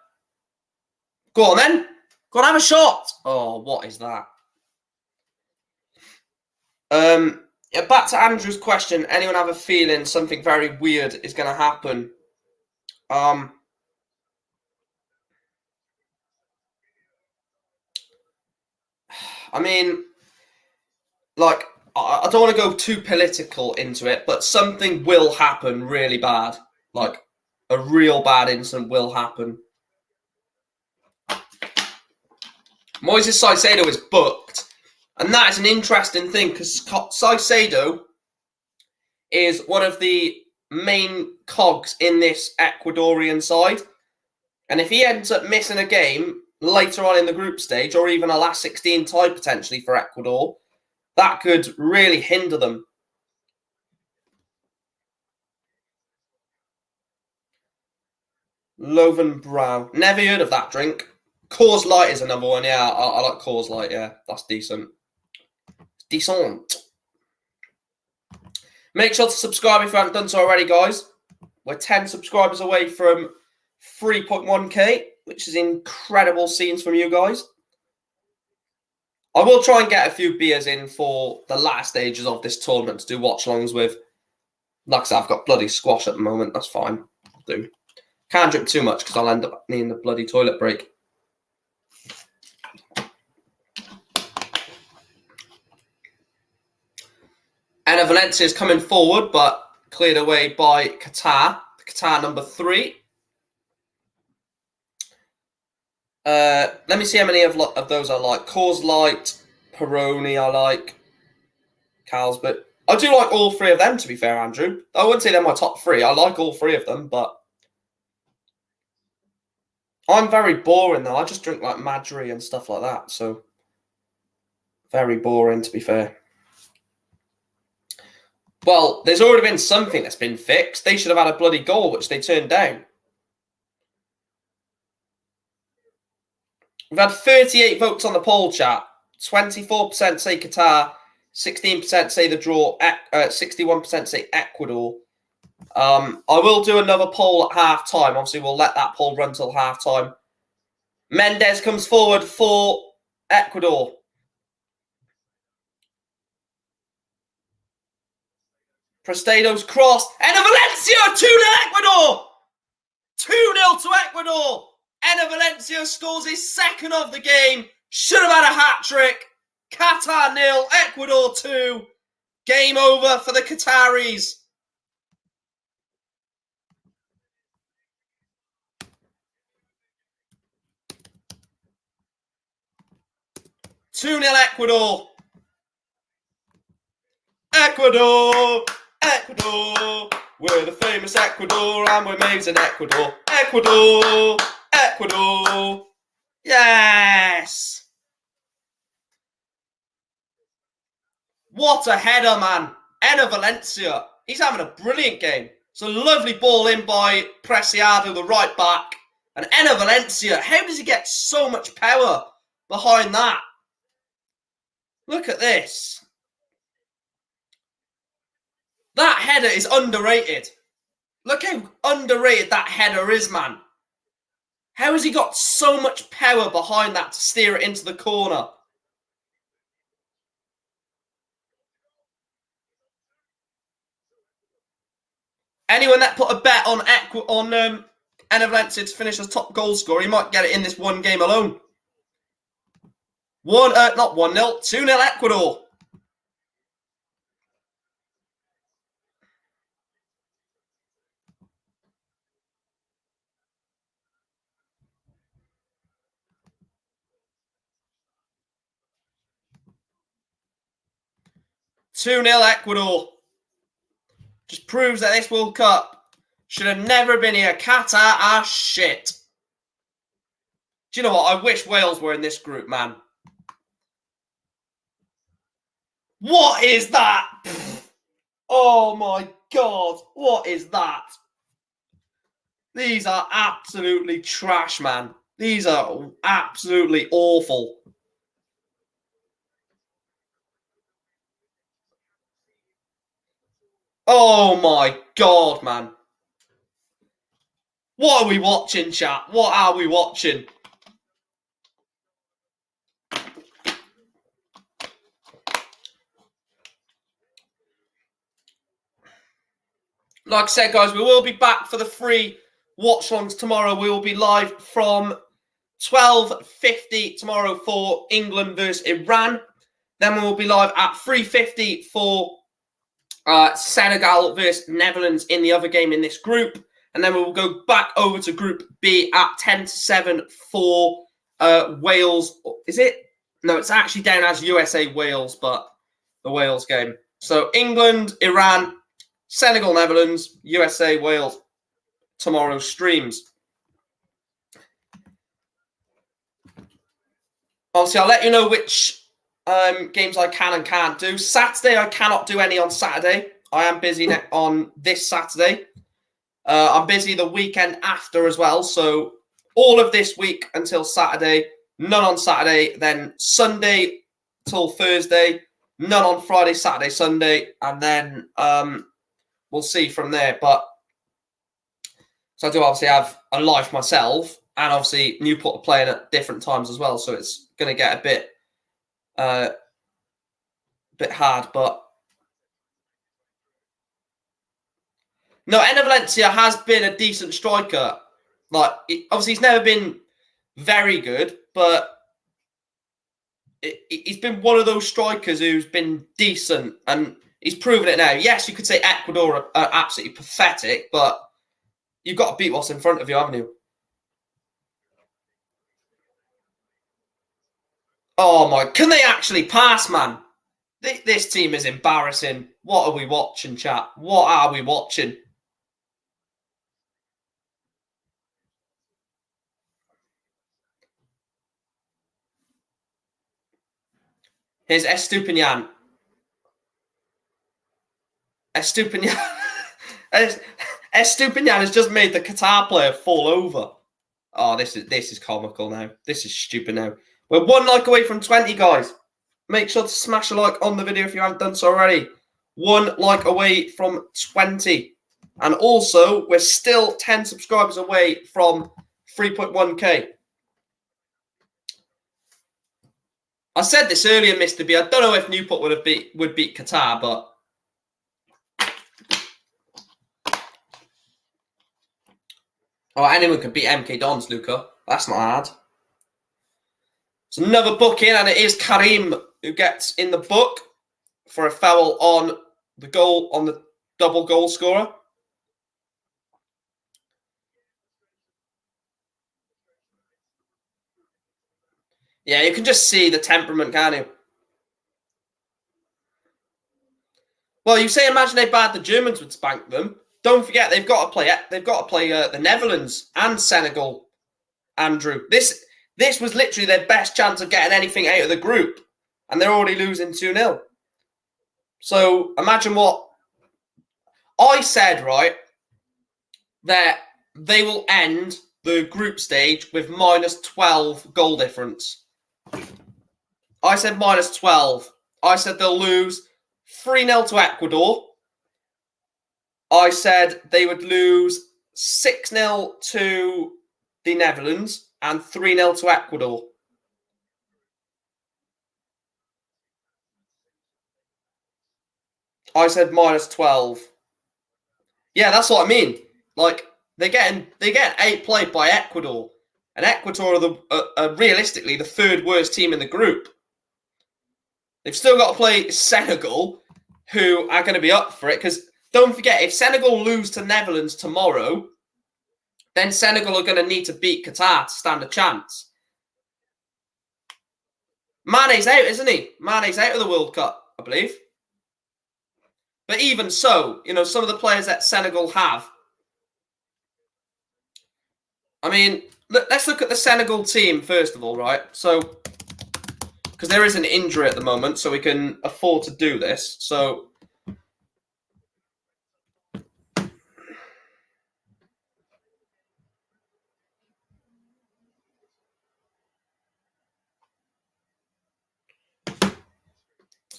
Go on, then. Go on, have a shot. Oh, what is that? Yeah, back to Andrew's question. Anyone have a feeling something very weird is going to happen? I mean, like, I don't want to go too political into it, but something will happen really bad. Like, a real bad incident will happen. Moises Caicedo is booked. And that is an interesting thing because Caicedo is one of the main cogs in this Ecuadorian side. And if he ends up missing a game later on in the group stage, or even a last 16 tie potentially for Ecuador, that could really hinder them. Lovenbrow. Never heard of that drink. Coors Light is another one. Yeah, I like Coors Light. Yeah, that's decent. Decent. Make sure to subscribe if you haven't done so already, guys. We're 10 subscribers away from 3.1k, which is incredible scenes from you guys. I will try and get a few beers in for the last stages of this tournament to do watch-alongs with. Like I said, I've got bloody squash at the moment. That's fine. I'll do. Can't drink too much because I'll end up needing the bloody toilet break. Enner Valencia is coming forward, but cleared away by Qatar. Qatar number 3. Let me see how many of those I like. Coors Light, Peroni I like. Carlsberg. I do like all 3 of them, to be fair, Andrew. I wouldn't say they're my top 3. I like all 3 of them, but I'm very boring, though. I just drink like Madri and stuff like that, so very boring, to be fair. Well, there's already been something that's been fixed. They should have had a bloody goal, which they turned down. We've had 38 votes on the poll chat. 24% say Qatar, 16% say the draw, 61% say Ecuador. I will do another poll at half-time. Obviously, we'll let that poll run till half-time. Mendes comes forward for Ecuador. Prestado's cross. Enner Valencia, 2-0 Ecuador! 2-0 to Ecuador! Enner Valencia scores his second of the game. Should have had a hat-trick. Qatar 0, Ecuador 2. Game over for the Qataris. 2-0 Ecuador. Ecuador, Ecuador. We're the famous Ecuador and we're amazing Ecuador. Ecuador, Ecuador. Yes. What a header, man. Enner Valencia. He's having a brilliant game. It's a lovely ball in by Preciado, the right back. And Enner Valencia, how does he get so much power behind that? Look at this. That header is underrated. Look how underrated that header is, man. How has he got so much power behind that to steer it into the corner? Anyone that put a bet on Enner Valencia to finish as top goal scorer, he might get it in this one game alone. Not 1-0, 2-0 Ecuador. Ecuador. Just proves that this World Cup should have never been here. Qatar are shit. Do you know what? I wish Wales were in this group, man. What is that? Oh my God. What is that? These are absolutely trash, man. These are absolutely awful. Oh my God, man. What are we watching, chat? What are we watching? Like I said, guys, we will be back for the free watch-alongs tomorrow. We will be live from 12:50 tomorrow for England versus Iran. Then we will be live at 3:50 for Senegal versus Netherlands in the other game in this group. And then we will go back over to Group B at 10-7 for Wales. Is it? No, it's actually down as USA-Wales, but the Wales game. So England, Iran, Senegal, Netherlands, USA, Wales, tomorrow streams. Obviously, I'll let you know which games I can and can't do. Saturday, I cannot do any on Saturday. I am busy on this Saturday. I'm busy the weekend after as well. So all of this week until Saturday, none on Saturday. Then Sunday till Thursday, none on Friday, Saturday, Sunday. And then we'll see from there. But so I do obviously have a life myself. And obviously Newport are playing at different times as well. So it's going to get a bit hard. But no, Enner Valencia has been a decent striker. Like, obviously, he's never been very good, but he's been one of those strikers who's been decent, and he's proven it now. Yes, you could say Ecuador are absolutely pathetic, but you've got to beat what's in front of you, haven't you? Oh, my. Can they actually pass, man? This team is embarrassing. What are we watching, chat? What are we watching? Here's Estupinian. Estupinian has just made the Qatar player fall over. Oh, this is comical now. This is stupid now. We're 1 like away from 20, guys. Make sure to smash a like on the video if you haven't done so already. 1 like away from 20. And also, we're still 10 subscribers away from 3.1k. I said this earlier, Mr. B. I don't know if Newport would beat Qatar, but oh, anyone could beat MK Dons, Luca. That's not hard. It's another booking, and it is Karim who gets in the book for a foul on the goal, on the double goal scorer. Yeah, you can just see the temperament, can't you? Well, you say imagine how bad the Germans would spank them. Don't forget they've got to play. They've got to play the Netherlands and Senegal. Andrew, this was literally their best chance of getting anything out of the group, and they're already losing 2-0. So imagine what I said, right? That they will end the group stage with minus 12 goal difference. I said minus 12. I said they'll lose 3-0 to Ecuador. I said they would lose 6-0 to the Netherlands and 3-0 to Ecuador. I said minus 12. Yeah, that's what I mean. Like they get outplayed by Ecuador, and Ecuador are realistically the third worst team in the group. They've still got to play Senegal, who are going to be up for it. Because don't forget, if Senegal lose to Netherlands tomorrow, then Senegal are going to need to beat Qatar to stand a chance. Mane's out, isn't he? Mane's out of the World Cup, I believe. But even so, you know, some of the players that Senegal have. I mean, let's look at the Senegal team first of all, right? So, because there is an injury at the moment, so we can afford to do this. So,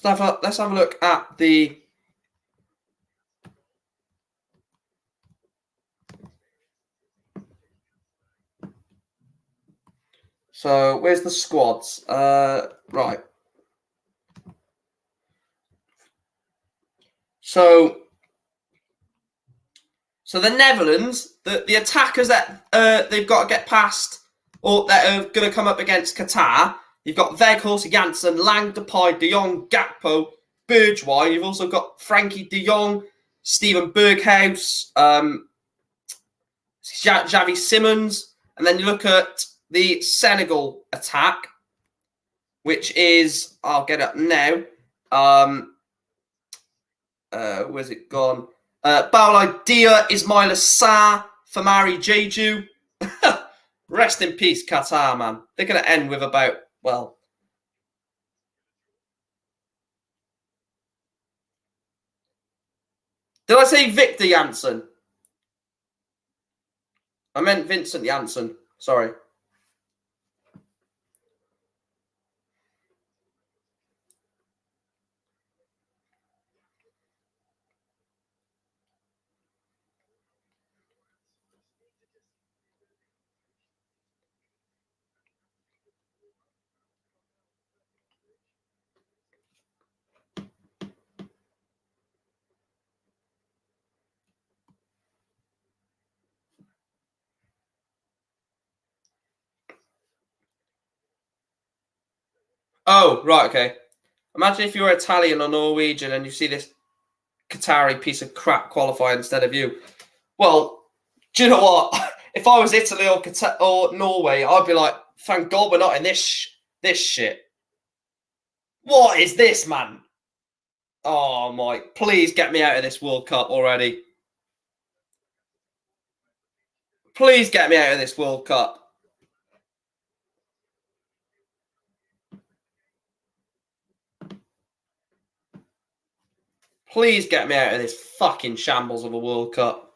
let's have a look at the. So, where's the squads? Right. So the Netherlands, the attackers that they've got to get past, or that are going to come up against Qatar, you've got Weghorst, Janssen, Lang, Depay, De Jong, Gakpo, Bourgeois. You've also got Frankie De Jong, Steven Berghuis, Xavi Simons, and then you look at the Senegal attack, which is, I'll get up now. Where's it gone? Baoulay Dia, Ismaila Sarr, Famari Jeju. Rest in peace, Qatar, man. They're going to end with about, well. Did I say Victor Janssen? I meant Vincent Janssen. Sorry. Oh, right, okay. Imagine if you're Italian or Norwegian and you see this Qatari piece of crap qualify instead of you. Well, do you know what? If I was Italy or Norway, I'd be like, thank God we're not in this shit. What is this, man? Oh, Mike, please get me out of this World Cup already. Please get me out of this World Cup. Please get me out of this fucking shambles of a World Cup.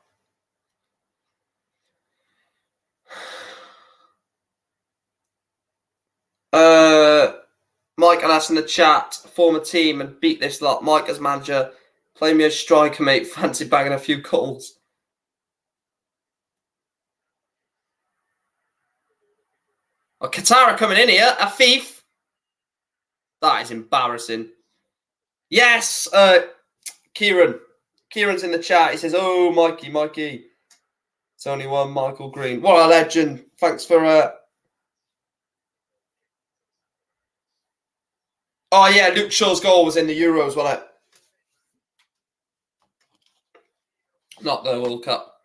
Mike and us in the chat, form a team and beat this lot. Mike as manager, play me as striker, mate. Fancy bagging a few goals. Oh, Qatar are coming in here. Afif. That is embarrassing. Yes, Kieran. Kieran's in the chat. He says, oh, Mikey. It's only one Michael Green. What a legend. Thanks for... Oh, yeah, Luke Shaw's goal was in the Euros, wasn't it? Not the World Cup.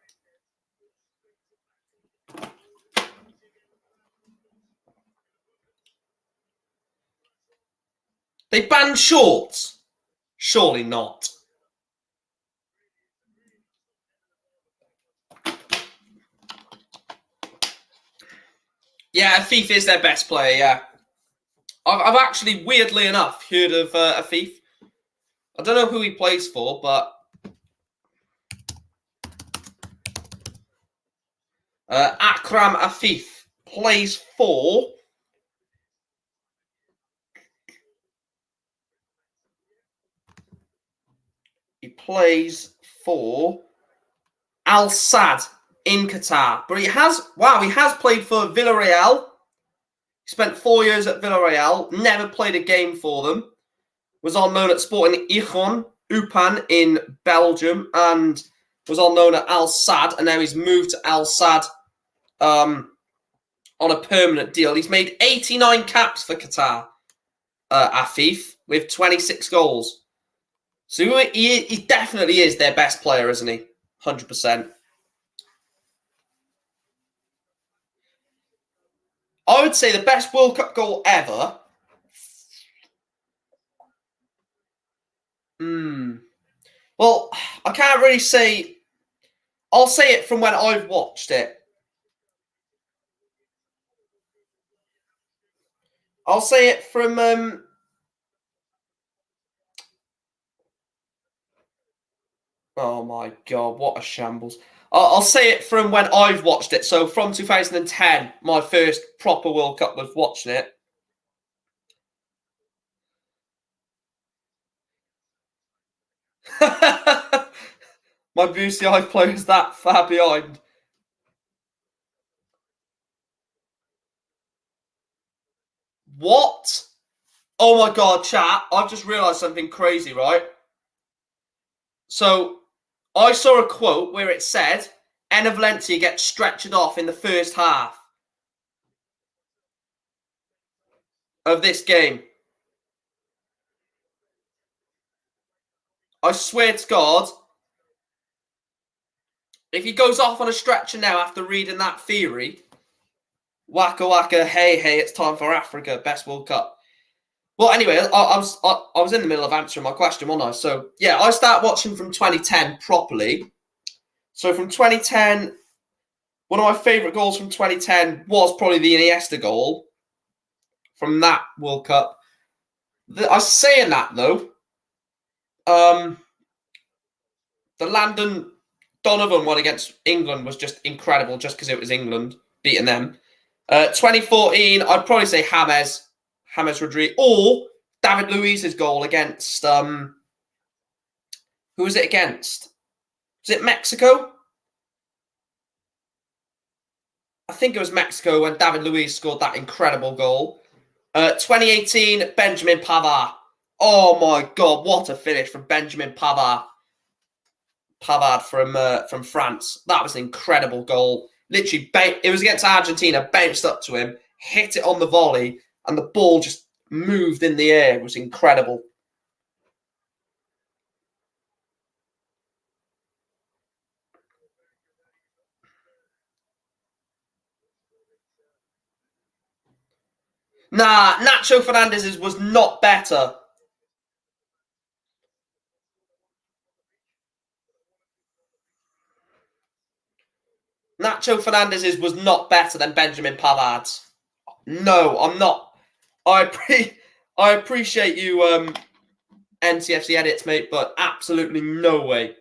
They banned shorts? Surely not. Yeah, Afif is their best player, yeah. I've actually, weirdly enough, heard of Afif. I don't know who he plays for, but Akram Afif plays for... He plays for Al Sadd in Qatar. But he has played for Villarreal. He spent 4 years at Villarreal, never played a game for them. Was on loan at Sporting Gijón, Upan in Belgium, and was on loan at Al Sadd, and now he's moved to Al Sadd on a permanent deal. He's made 89 caps for Qatar, Afif, with 26 goals. So he definitely is their best player, isn't he? 100%. I would say the best World Cup goal ever. Well, I can't really say. I'll say it from when I've watched it. I'll say it from. Oh my god, what a shambles! I'll say it from when I've watched it. So from 2010, my first proper World Cup was watching it. My BCI player is that far behind. What? Oh my god, chat! I've just realised something crazy, right? So I saw a quote where it said Enna Valencia gets stretchered off in the first half of this game. I swear to God, if he goes off on a stretcher now after reading that theory, waka waka, hey, it's time for Africa, best World Cup. Well, anyway, I was in the middle of answering my question, wasn't I? So, yeah, I started watching from 2010 properly. So from 2010, one of my favourite goals from 2010 was probably the Iniesta goal from that World Cup. I was saying that, though. The Landon Donovan one against England was just incredible, just because it was England beating them. 2014, I'd probably say James Rodriguez, or David Luiz's goal against who was it against? Was it Mexico? I think it was Mexico when David Luiz scored that incredible goal. 2018, Benjamin Pavard. Oh my god, what a finish from Benjamin Pavard. Pavard from France. That was an incredible goal. Literally, it was against Argentina, bounced up to him, hit it on the volley, and the ball just moved in the air. It was incredible. Nah, Nacho Fernandez's was not better. Nacho Fernandez's was not better than Benjamin Pavard's. No, I'm not. I appreciate you, NCFC edits, mate, but absolutely no way.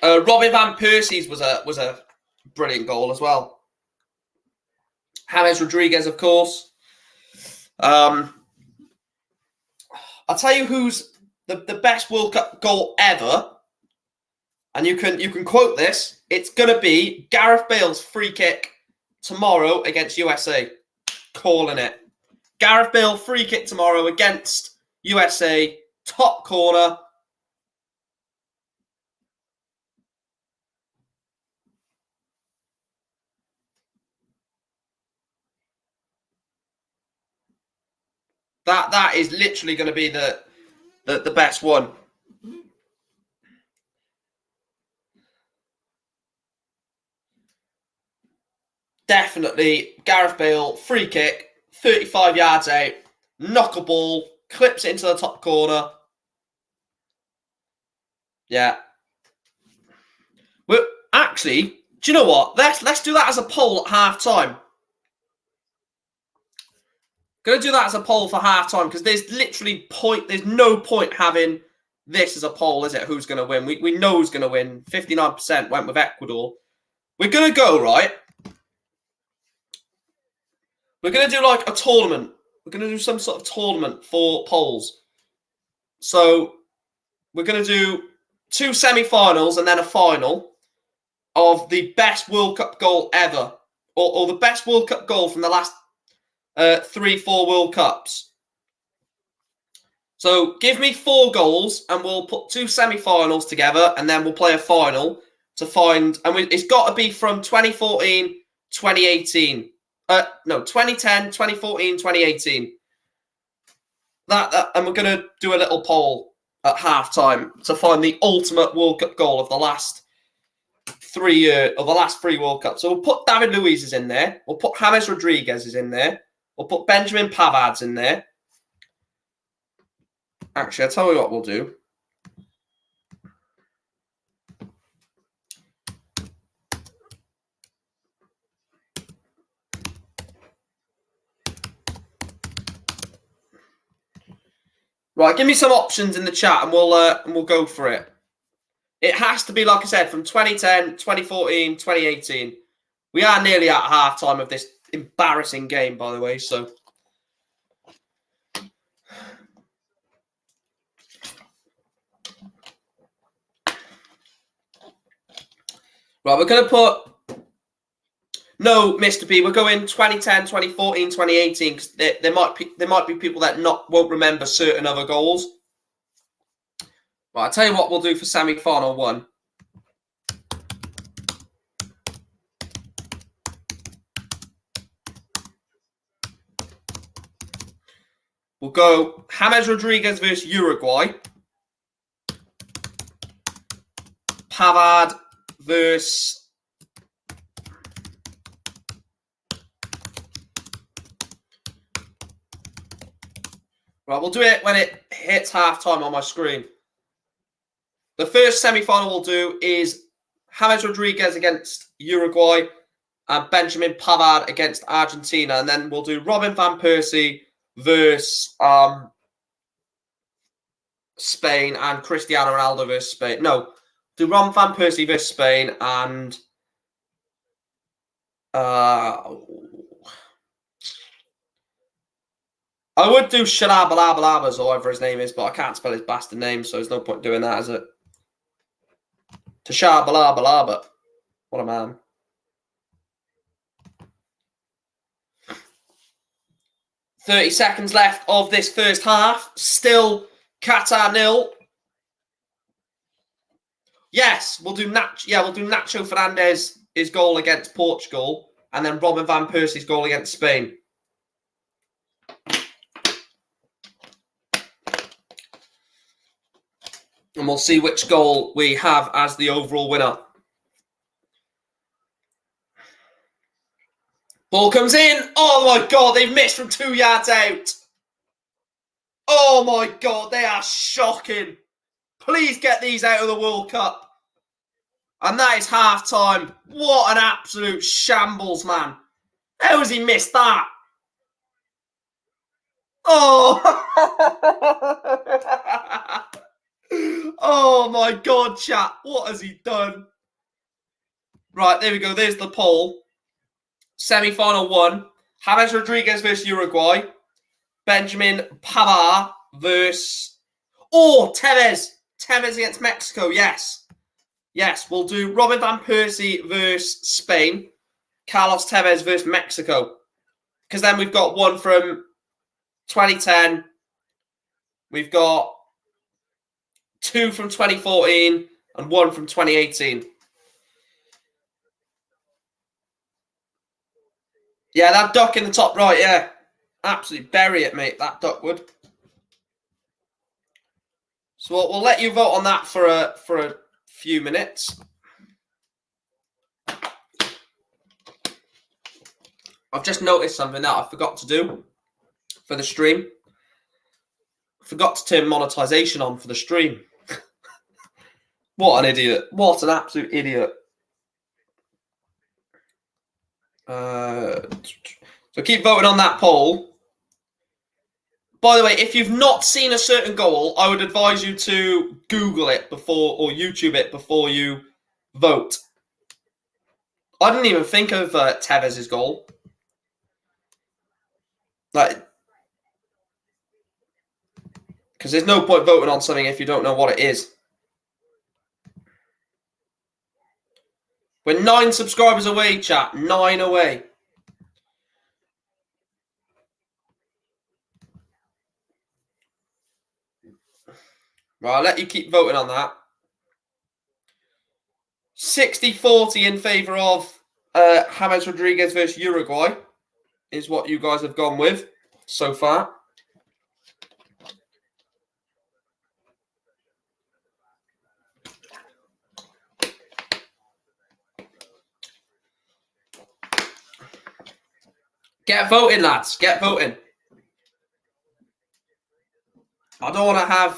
Robin van Persie's was a brilliant goal as well. James Rodriguez, of course. I'll tell you who's the best World Cup goal ever, and you can quote this. It's gonna be Gareth Bale's free kick tomorrow against USA. Calling it. Gareth Bale free kick tomorrow against USA, top corner. That is literally going to be the best one. Definitely Gareth Bale free kick 35 yards out, knock a ball, clips it into the top corner. Yeah. Well, actually, do you know what? Let's do that as a poll at half time. Going to do that as a poll for half time because there's no point having this as a poll, is it? Who's going to win? We know who's going to win. 59% went with Ecuador. We're going to go, right? We're going to do like a tournament. We're going to do some sort of tournament for polls. So we're going to do 2 semi-finals and then a final of the best World Cup goal ever. Or the best World Cup goal from the last 3-4 World Cups. So give me 4 goals and we'll put 2 semi-finals together and then we'll play a final to find... And it's got to be from 2014, 2018. No, 2010, 2014, 2018. And we're going to do a little poll at halftime to find the ultimate World Cup goal of the last 3 years, of the last 3 World Cups. So we'll put David Luiz's in there. We'll put James Rodriguez's in there. We'll put Benjamin Pavard's in there. Actually, I'll tell you what we'll do. Right, give me some options in the chat and we'll go for it. It has to be, like I said, from 2010, 2014, 2018. We are nearly at halftime of this embarrassing game, by the way, so... Right, we're going to put... No, Mr. B, we're going 2010, 2014, 2018, because there might be people that won't remember certain other goals. Right, I'll tell you what we'll do for semi-final 1. We'll go James Rodriguez versus Uruguay. Pavard versus... Right, we'll do it when it hits half-time on my screen. The first semi-final we'll do is James Rodriguez against Uruguay and Benjamin Pavard against Argentina. And then we'll do Robin van Persie versus Spain and Cristiano Ronaldo versus Spain. No, do Robin van Persie versus Spain and... I would do Shalabalabas or whatever his name is, but I can't spell his bastard name, so there's no point doing that, is it? Tashabalabalaba. What a man. .30 seconds left of this first half. Still Qatar 0. Yes, we'll do Nacho Fernandez, his goal against Portugal, and then Robin van Persie's goal against Spain. And we'll see which goal we have as the overall winner. Ball comes in. Oh, my God. They've missed from 2 yards out. Oh, my God. They are shocking. Please get these out of the World Cup. And that is half-time. What an absolute shambles, man. How has he missed that? Oh. Oh, my God, chat. What has he done? Right, there we go. There's the poll. Semi-final 1. James Rodriguez versus Uruguay. Benjamin Pavard versus... Oh, Tevez. Tevez against Mexico, yes. Yes, we'll do Robin van Persie versus Spain. Carlos Tevez versus Mexico. Because then we've got one from 2010. We've got 2 from 2014 and 1 from 2018. Yeah, that duck in the top right, yeah. Absolutely bury it, mate, that duck would. So we'll let you vote on that for a few minutes. I've just noticed something that I forgot to do for the stream. Forgot to turn monetization on for the stream. What an idiot. What an absolute idiot. So keep voting on that poll. By the way, if you've not seen a certain goal, I would advise you to Google it before, or YouTube it before you vote. I didn't even think of Tevez's goal. Like, because there's no point voting on something if you don't know what it is. We're 9 subscribers away, chat. 9 away. Right, I'll let you keep voting on that. 60-40 in favour of James Rodriguez versus Uruguay is what you guys have gone with so far. Get voting, lads. Get voting. I don't want to have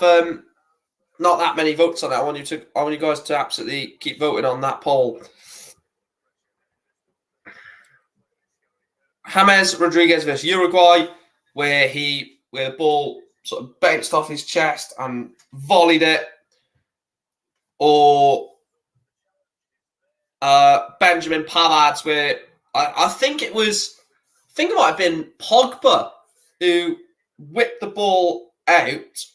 not that many votes on it. I want you guys to absolutely keep voting on that poll. James Rodriguez versus Uruguay, where the ball sort of bounced off his chest and volleyed it, or Benjamin Pavard's, where I think it might have been Pogba who whipped the ball out.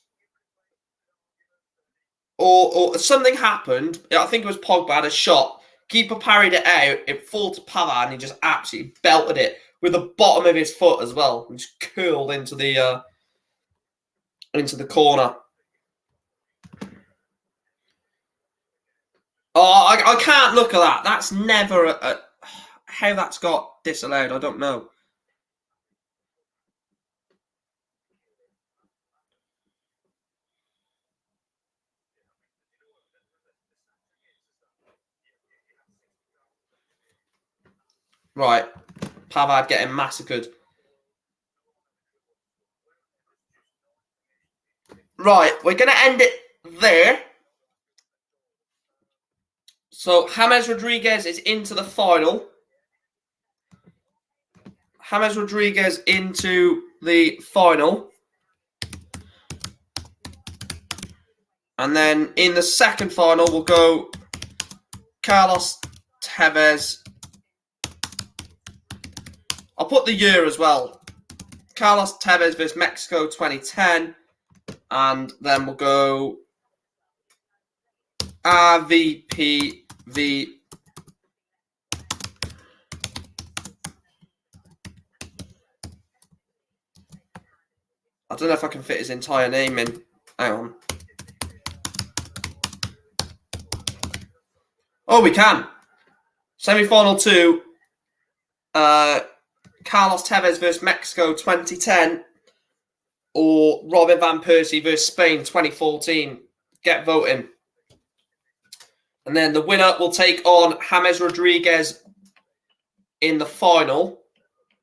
Or something happened. I think it was Pogba had a shot. Keeper parried it out. It fell to Pavard, and he just absolutely belted it with the bottom of his foot as well, and just curled into the corner. Oh, I can't look at that. That's never how that's got disallowed. I don't know. Right, Pavard getting massacred. Right, we're going to end it there. So, James Rodriguez is into the final. James Rodriguez into the final. And then in the second final, we'll go Carlos Tevez. I'll put the year as well. Carlos Tevez versus Mexico 2010. And then we'll go RVPV. I don't know if I can fit his entire name in. Hang on. Oh, we can. Semi-final 2. Carlos Tevez versus Mexico 2010. Or Robin Van Persie versus Spain 2014. Get voting. And then the winner will take on James Rodriguez in the final.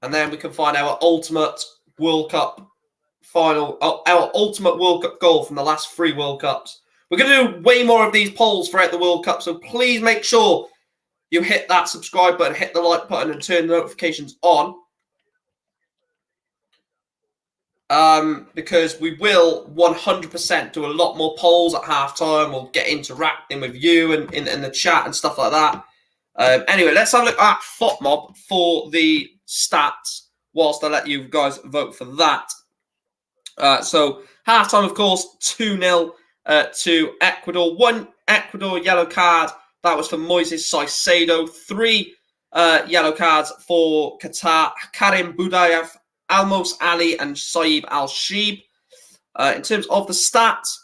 And then we can find our ultimate World Cup final, our ultimate World Cup goal from the last 3 World Cups. We're going to do way more of these polls throughout the World Cup, so please make sure you hit that subscribe button, hit the like button, and turn the notifications on. Because we will 100% do a lot more polls at halftime. We'll get interacting with you and in the chat and stuff like that. Anyway, let's have a look at FOTMob for the stats whilst I let you guys vote for that. So halftime, of course, 2-0 to Ecuador. 1 Ecuador yellow card. That was for Moises Caicedo. 3 yellow cards for Qatar. Karim Budayev, Almos Ali, and Saib Al-Sheeb. In terms of the stats,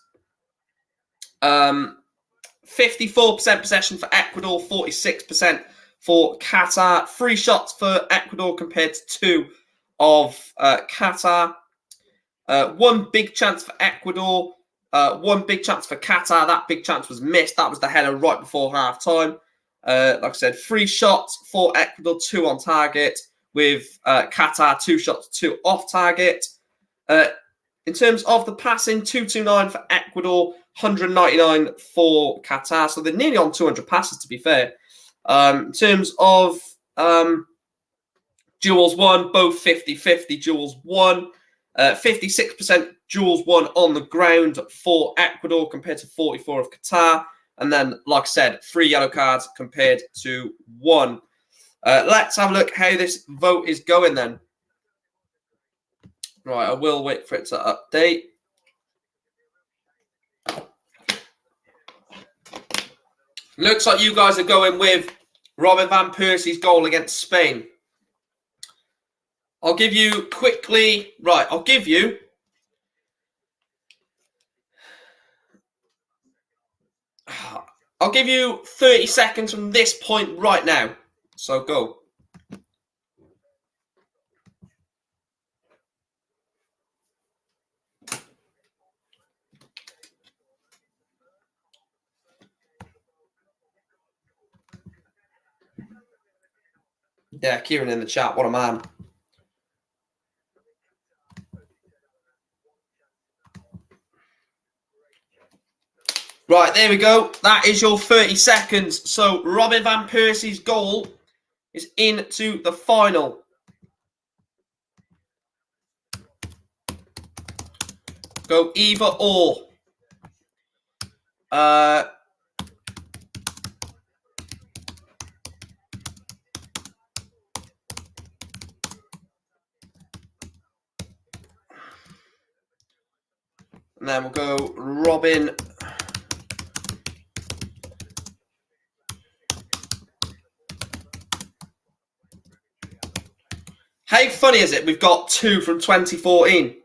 54% possession for Ecuador, 46% for Qatar. 3 shots for Ecuador compared to 2 of Qatar. 1 big chance for Ecuador, 1 big chance for Qatar. That big chance was missed. That was the header right before half-time. Like I said, 3 shots for Ecuador, 2 on target, with Qatar 2 shots, 2 off target. In terms of the passing, 229 for Ecuador, 199 for Qatar. So they're nearly on 200 passes, to be fair. In terms of duels won, both 50-50 duels won. 56% duels won on the ground for Ecuador compared to 44 of Qatar. And then, like I said, 3 yellow cards compared to 1. Let's have a look how this vote is going then. Right, I will wait for it to update. Looks like you guys are going with Robin van Persie's goal against Spain. I'll give you quickly... Right, I'll give you... I'll give you 30 seconds from this point right now. So go. Yeah, Kieran in the chat. What a man. Right, there we go. That is your 30 seconds. So Robin van Persie's goal is into the final. Go either or. And then we'll go Robin. How funny is it? We've got 2 from 2014.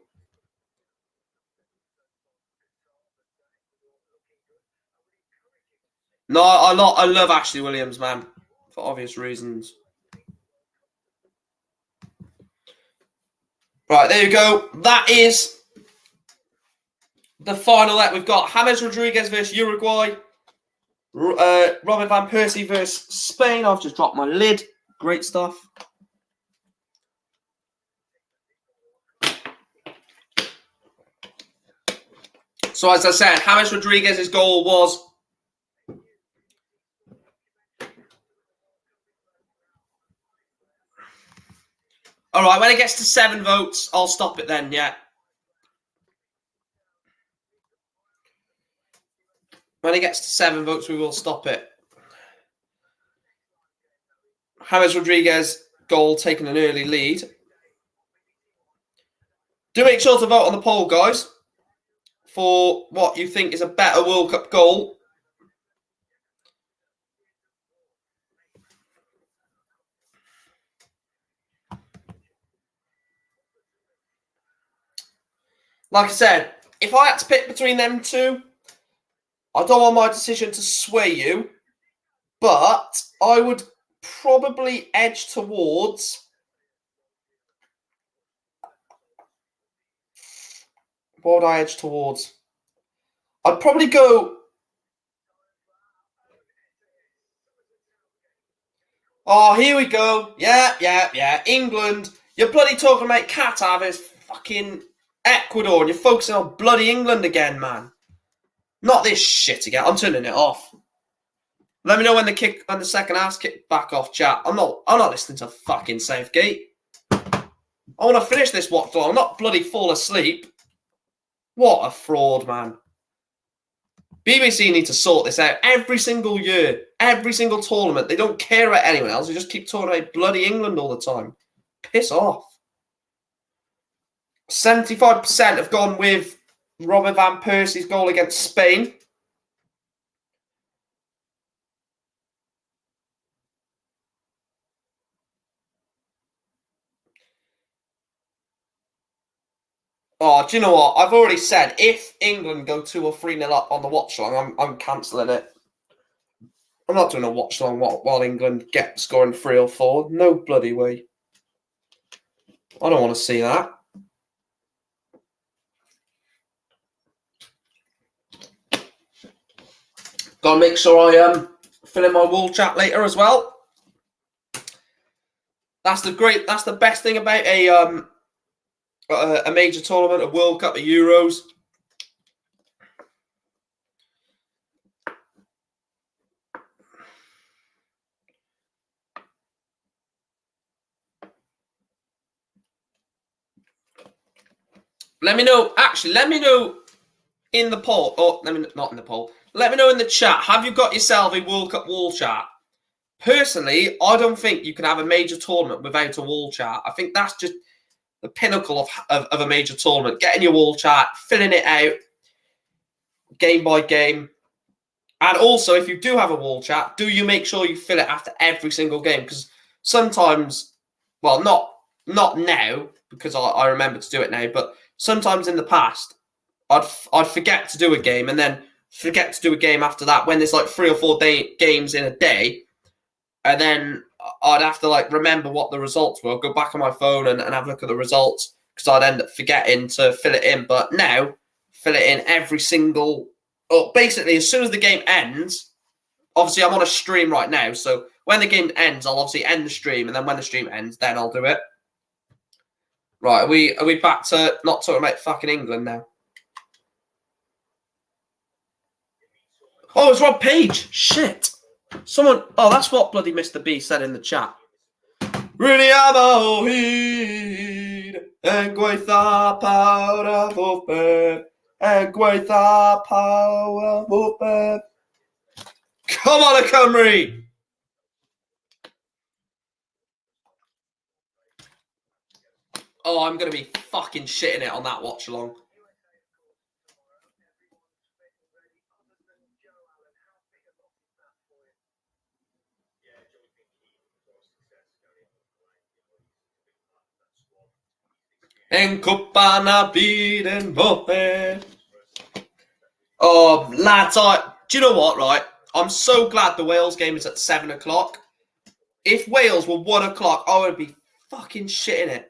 No, I love Ashley Williams, man, for obvious reasons. Right, there you go. That is the final that we've got. James Rodriguez versus Uruguay. Robin van Persie versus Spain. I've just dropped my lid. Great stuff. So as I said, James Rodriguez's goal was... All right, when it gets to 7 votes, I'll stop it then, yeah. When it gets to 7 votes, we will stop it. James Rodriguez goal taking an early lead. Do make sure to vote on the poll, guys, for what you think is a better World Cup goal. Like I said, if I had to pick between them two, I don't want my decision to sway you, but I would probably edge towards... What would I edge towards? I'd probably go... Oh, here we go. Yeah. England. You're bloody talking about Qatar versus fucking Ecuador, and you're focusing on bloody England again, man. Not this shit again. I'm turning it off. Let me know when the second half's kicked back off, chat. I'm not listening to fucking Southgate. I want to finish this watch long, not bloody fall asleep. What a fraud, man. BBC need to sort this out every single year, every single tournament. They don't care about anyone else. They just keep talking about bloody England all the time. Piss off. 75% have gone with Robin van Persie's goal against Spain. Oh, do you know what? I've already said, if England go 2 or 3-0 up on the watch-along, I'm cancelling it. I'm not doing a watch-along while England get scoring 3 or 4. No bloody way. I don't want to see that. Gotta make sure I fill in my wall chat later as well. That's the best thing about a major tournament, a World Cup, a Euros. Let me know. Actually, let me know in the poll. Oh, not in the poll. Let me know in the chat. Have you got yourself a World Cup wall chat? Personally, I don't think you can have a major tournament without a wall chat. I think that's just the pinnacle of a major tournament. Getting your wall chat, filling it out game by game. And also, if you do have a wall chat, do you make sure you fill it after every single game? Because sometimes, well, not now, because I remember to do it now, but sometimes in the past, I'd forget to do a game and then forget to do a game after that when there's like 3 or 4 games in a day. And then I'd have to like remember what the results were. I'd go back on my phone and have a look at the results because I'd end up forgetting to fill it in. But now, fill it in every single... Well, basically, as soon as the game ends, obviously I'm on a stream right now. So when the game ends, I'll obviously end the stream. And then when the stream ends, then I'll do it. Right, are we back to not talking about fucking England now? Oh, it's Rob Page. Shit. Someone... Oh, that's what bloody Mr. B said in the chat. Really am a weed and gweitha power of bed and gweitha power of bed. Come on, Cymru! Oh, I'm going to be fucking shitting it on that watch along. En Copana beaten Buffet. Oh, lads, do you know what, right? I'm so glad the Wales game is at 7 o'clock. If Wales were 1 o'clock, I would be fucking shitting it.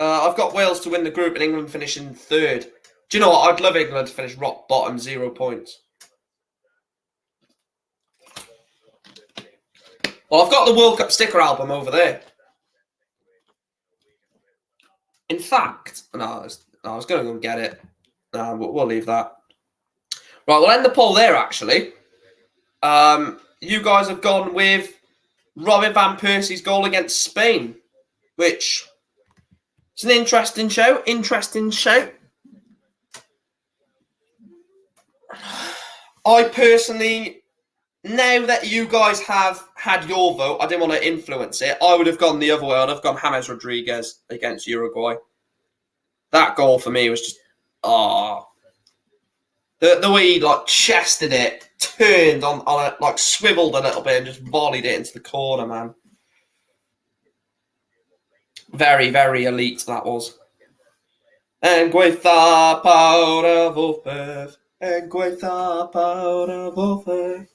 I've got Wales to win the group and England finishing 3rd. Do you know what? I'd love England to finish rock bottom, 0 points. Well, I've got the World Cup sticker album over there. In fact, no, I was going to go and get it. No, we'll leave that. Right, we'll end the poll there, actually. You guys have gone with Robin Van Persie's goal against Spain, which is an interesting show. I personally, now that you guys have had your vote, I didn't want to influence it. I would have gone the other way. I'd have gone James Rodriguez against Uruguay. That goal for me was just, the way he like chested it, turned on it, like swiveled a little bit and just volleyed it into the corner, man. Very, very elite that was. And gweitha power of Wolfberg. And gweitha power of Wolfberg.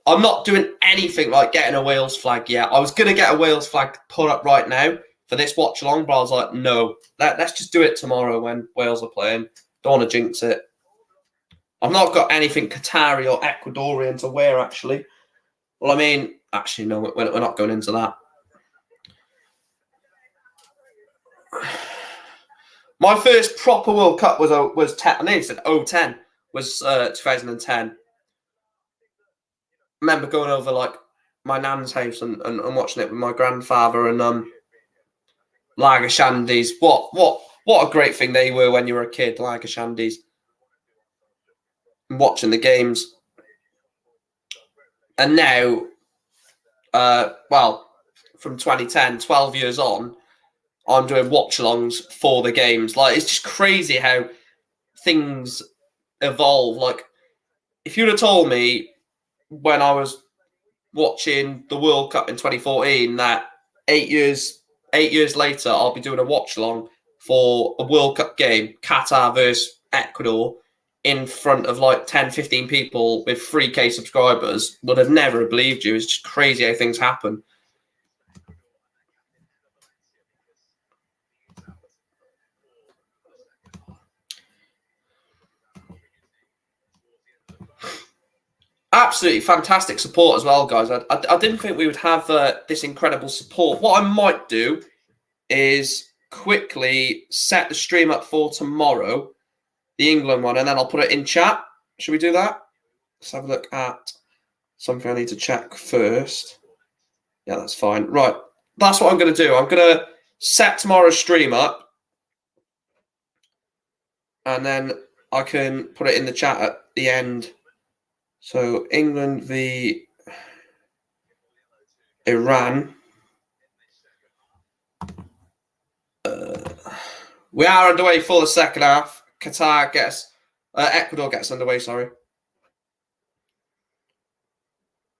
I'm not doing anything like getting a Wales flag yet. I was going to get a Wales flag put up right now for this watch along, but I was like, no, let's just do it tomorrow when Wales are playing. Don't want to jinx it. I've not got anything Qatari or Ecuadorian to wear, actually. Well, I mean, actually, no, we're not going into that. My first proper World Cup was I nearly said 010, was 2010. I remember going over like my nan's house and watching it with my grandfather and lager shandies. What a great thing they were when you were a kid, lager shandies. Watching the games. And now, well, from 2010, 12 years on, I'm doing watch-alongs for the games. Like, it's just crazy how things evolve. Like, if you'd have told me when I was watching the World Cup in 2014 that 8 years later I'll be doing a watch-along for a World Cup game, Qatar versus Ecuador, in front of like 10, 15 people with 3K subscribers, would have never believed you. It's just crazy how things happen. absolutely fantastic support as well, guys. I didn't think we would have this incredible support. What I might do is quickly set the stream up for tomorrow, the England one, and then I'll put it in chat. Should we do that? Let's have a look at something I need to check first. Yeah, that's fine. Right, that's what I'm going to do. I'm going to set tomorrow's stream up, and then I can put it in the chat at the end. So England v Iran. We are underway for the second half. Ecuador gets underway, sorry.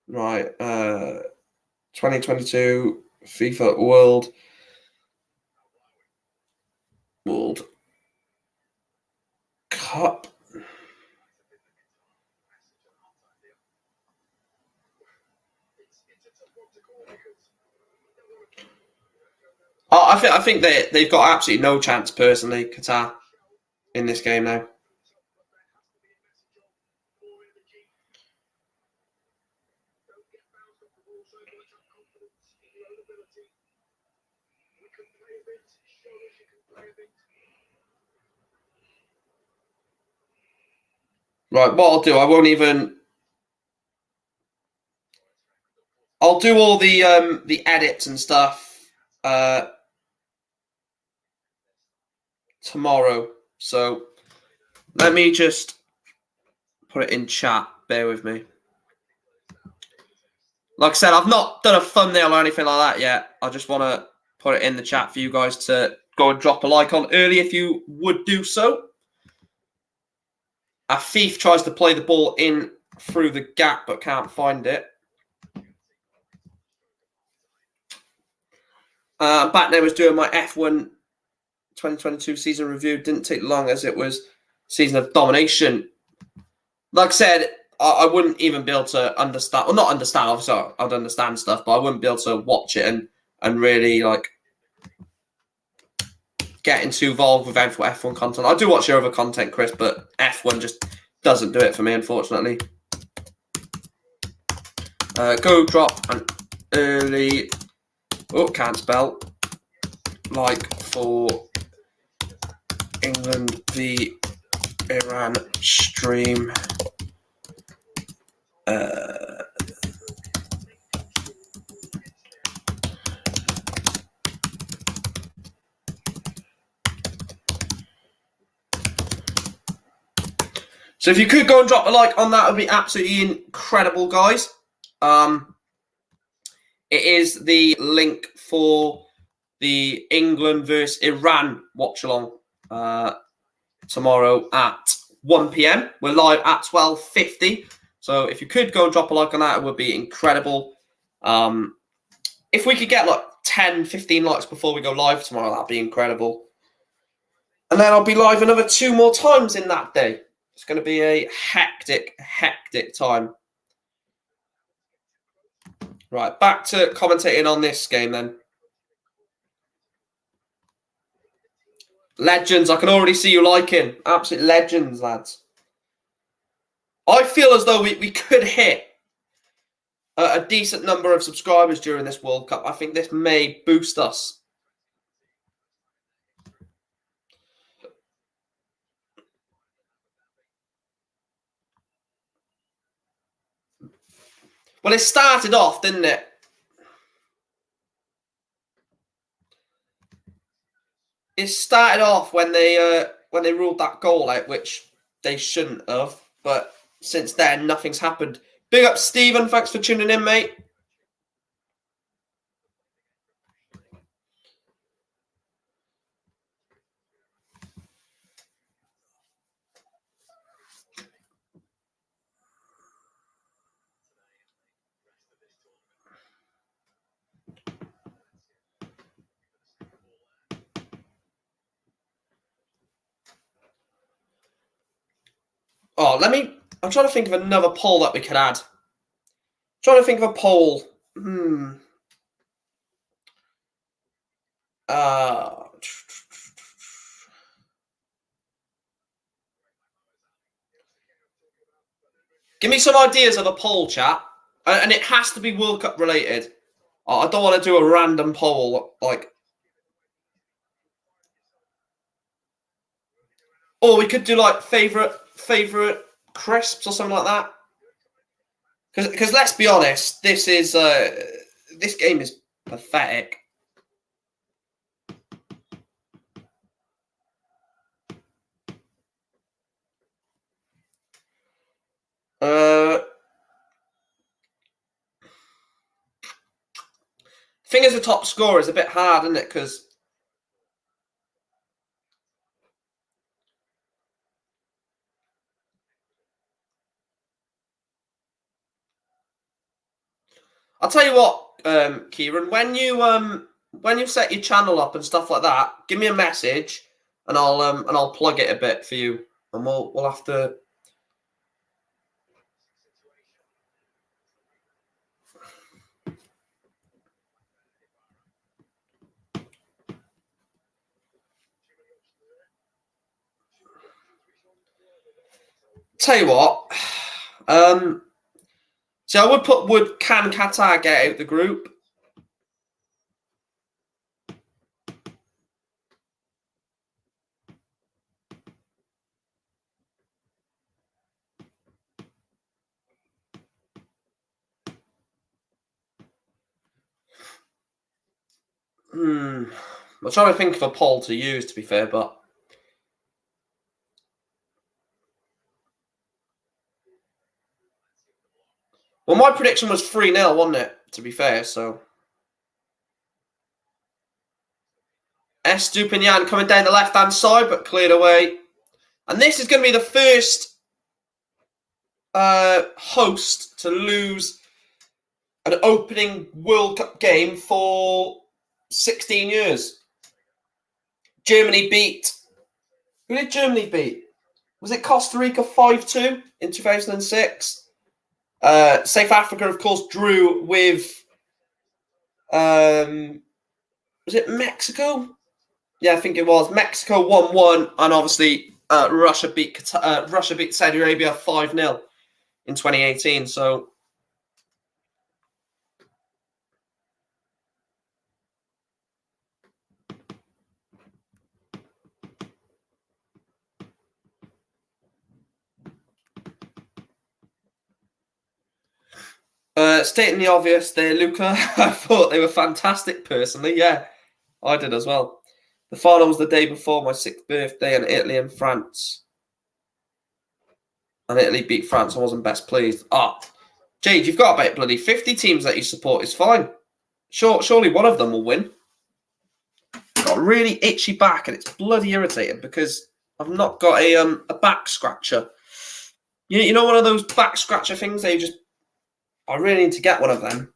Right. 2022 FIFA World Cup. I think they've got absolutely no chance, personally, Qatar, in this game now. Right, what I'll do, I'll do all the edits and stuff tomorrow. So let me just put it in chat. Bear with me. Like I said, I've not done a thumbnail or anything like that yet. I just want to put it in the chat for you guys to go and drop a like on early if you would do so. Afif tries to play the ball in through the gap but can't find it. Back there was doing my F1 2022 season review. Didn't take long as it was season of domination. Like I said, I wouldn't even be able to understand, or not understand, obviously I'd understand stuff, but I wouldn't be able to watch it and really like getting too involved with F1 content. I do watch your other content, Chris, but F1 just doesn't do it for me, unfortunately. Go drop an early, can't spell, like for England v Iran stream. So if you could go and drop a like on that, it would be absolutely incredible, guys. It is the link for the England versus Iran watch along tomorrow at 1 p.m. We're live at 12:50. So if you could go and drop a like on that, it would be incredible. If we could get like 10, 15 likes before we go live tomorrow, that'd be incredible. And then I'll be live another 2 more times in that day. It's going to be a hectic time. Right, back to commentating on this game then. Legends, I can already see you liking. Absolute legends, lads. I feel as though we could hit a decent number of subscribers during this World Cup. I think this may boost us. Well, it started off, didn't it? It started off when they ruled that goal out, which they shouldn't have. But since then, nothing's happened. Big up, Stephen. Thanks for tuning in, mate. Oh, I'm trying to think of another poll that we could add. Trying to think of a poll. Give me some ideas of a poll, chat. And it has to be World Cup related. I don't want to do a random poll like... Or we could do like favourite crisps or something like that. Because let's be honest, this game is pathetic. Thing as a top scorer is a bit hard, isn't it? Because I'll tell you what, Kieran, when you set your channel up and stuff like that, give me a message and I'll plug it a bit for you, and we'll have to. Tell you what, so I would put can Qatar get out the group? I'm trying to think of a poll to use, to be fair, but well, my prediction was 3-0, wasn't it? To be fair, so Estupinian coming down the left-hand side, but cleared away. And this is going to be the first host to lose an opening World Cup game for 16 years. Germany beat... Who did Germany beat? Was it Costa Rica 5-2 in 2006? South Africa, of course, drew with... was it Mexico? Yeah, I think it was. Mexico 1-1, and obviously Russia beat Saudi Arabia 5-0 in 2018. So stating the obvious there, Luca. I thought they were fantastic personally. Yeah, I did as well. The final was the day before my 6th birthday in Italy and France. And Italy beat France. I wasn't best pleased. Jade, you've got about bloody 50 teams that you support. It's fine. Surely one of them will win. I've got a really itchy back and it's bloody irritating because I've not got a back scratcher. You know one of those back scratcher things that I really need to get one of them.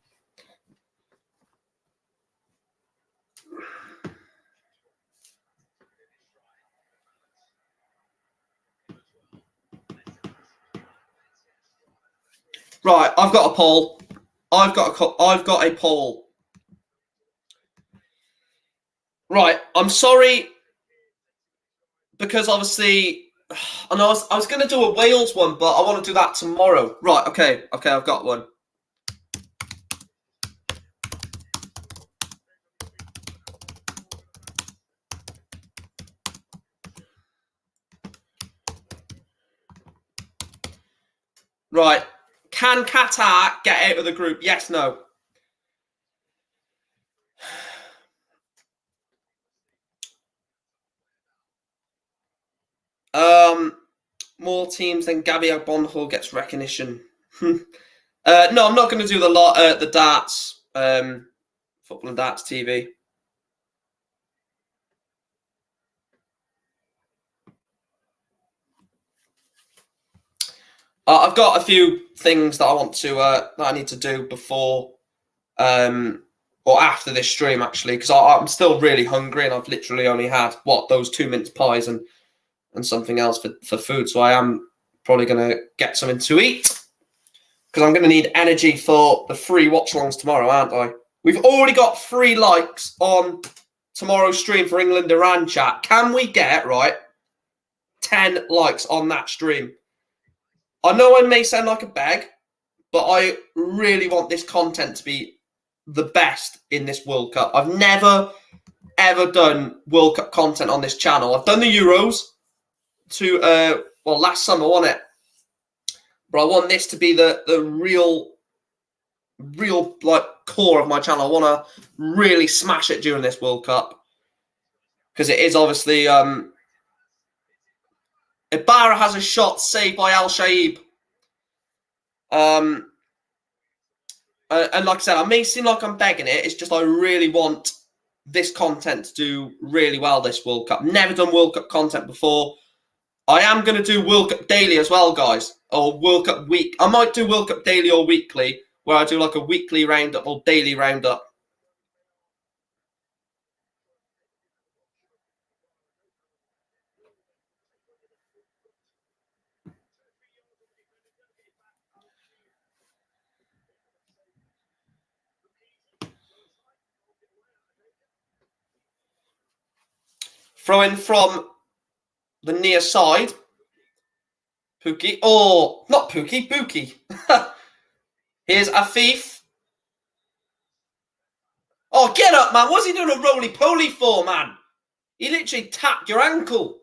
Right, I've got a poll. I've got a poll. Right, I'm sorry because obviously, I know I was going to do a Wales one, but I want to do that tomorrow. Right, okay, I've got one. Right, can Qatar get out of the group? Yes, no. More teams than Gabby Agbonho gets recognition. No, I'm not going to do the darts, football and darts TV. I've got a few things that I want to that I need to do before or after this stream actually, because I'm still really hungry and I've literally only had those 2 mince pies and something else for food. So I am probably going to get something to eat because I'm going to need energy for the 3 watch-alongs tomorrow, aren't I? We've already got 3 likes on tomorrow's stream for England-Iran chat. Can we get, 10 likes on that stream? I know I may sound like a beg, but I really want this content to be the best in this World Cup. I've never, ever done World Cup content on this channel. I've done the Euros last summer, wasn't it? But I want this to be the real like core of my channel. I want to really smash it during this World Cup. Because it is obviously Ibarra has a shot saved by Al Shaib. And like I said, I may seem like I'm begging it. It's just I really want this content to do really well this World Cup. Never done World Cup content before. I am going to do World Cup daily as well, guys. Or World Cup week. I might do World Cup daily or weekly, where I do like a weekly roundup or daily roundup. Throw in from the near side. Pookie. Oh, not Pookie, Pookie. Here's Afif. Oh, get up, man. What's he doing a roly-poly for, man? He literally tapped your ankle.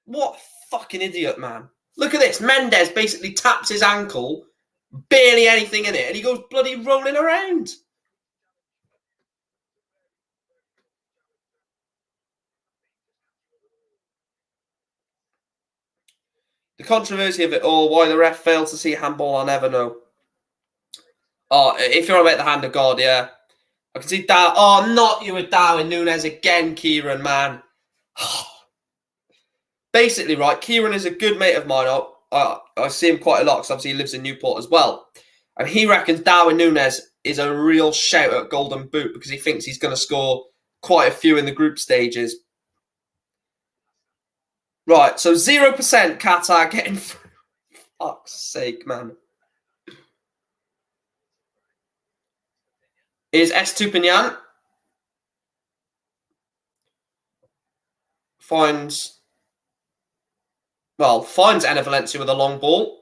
What a fucking idiot, man. Look at this. Mendes basically taps his ankle. Barely anything in it. And he goes bloody rolling around. The controversy of it all, why the ref failed to see handball, I'll never know. Oh, if you're about the hand of God, yeah. I can see Darwin. Oh, not you with Darwin Núñez again, Kieran, man. Basically, right, Kieran is a good mate of mine. I see him quite a lot because obviously he lives in Newport as well. And he reckons Darwin Núñez is a real shout at Golden Boot because he thinks he's going to score quite a few in the group stages. Right, so 0% Qatar getting through. Fuck's sake, man. Is Estupinian. Finds Enner Valencia with a long ball.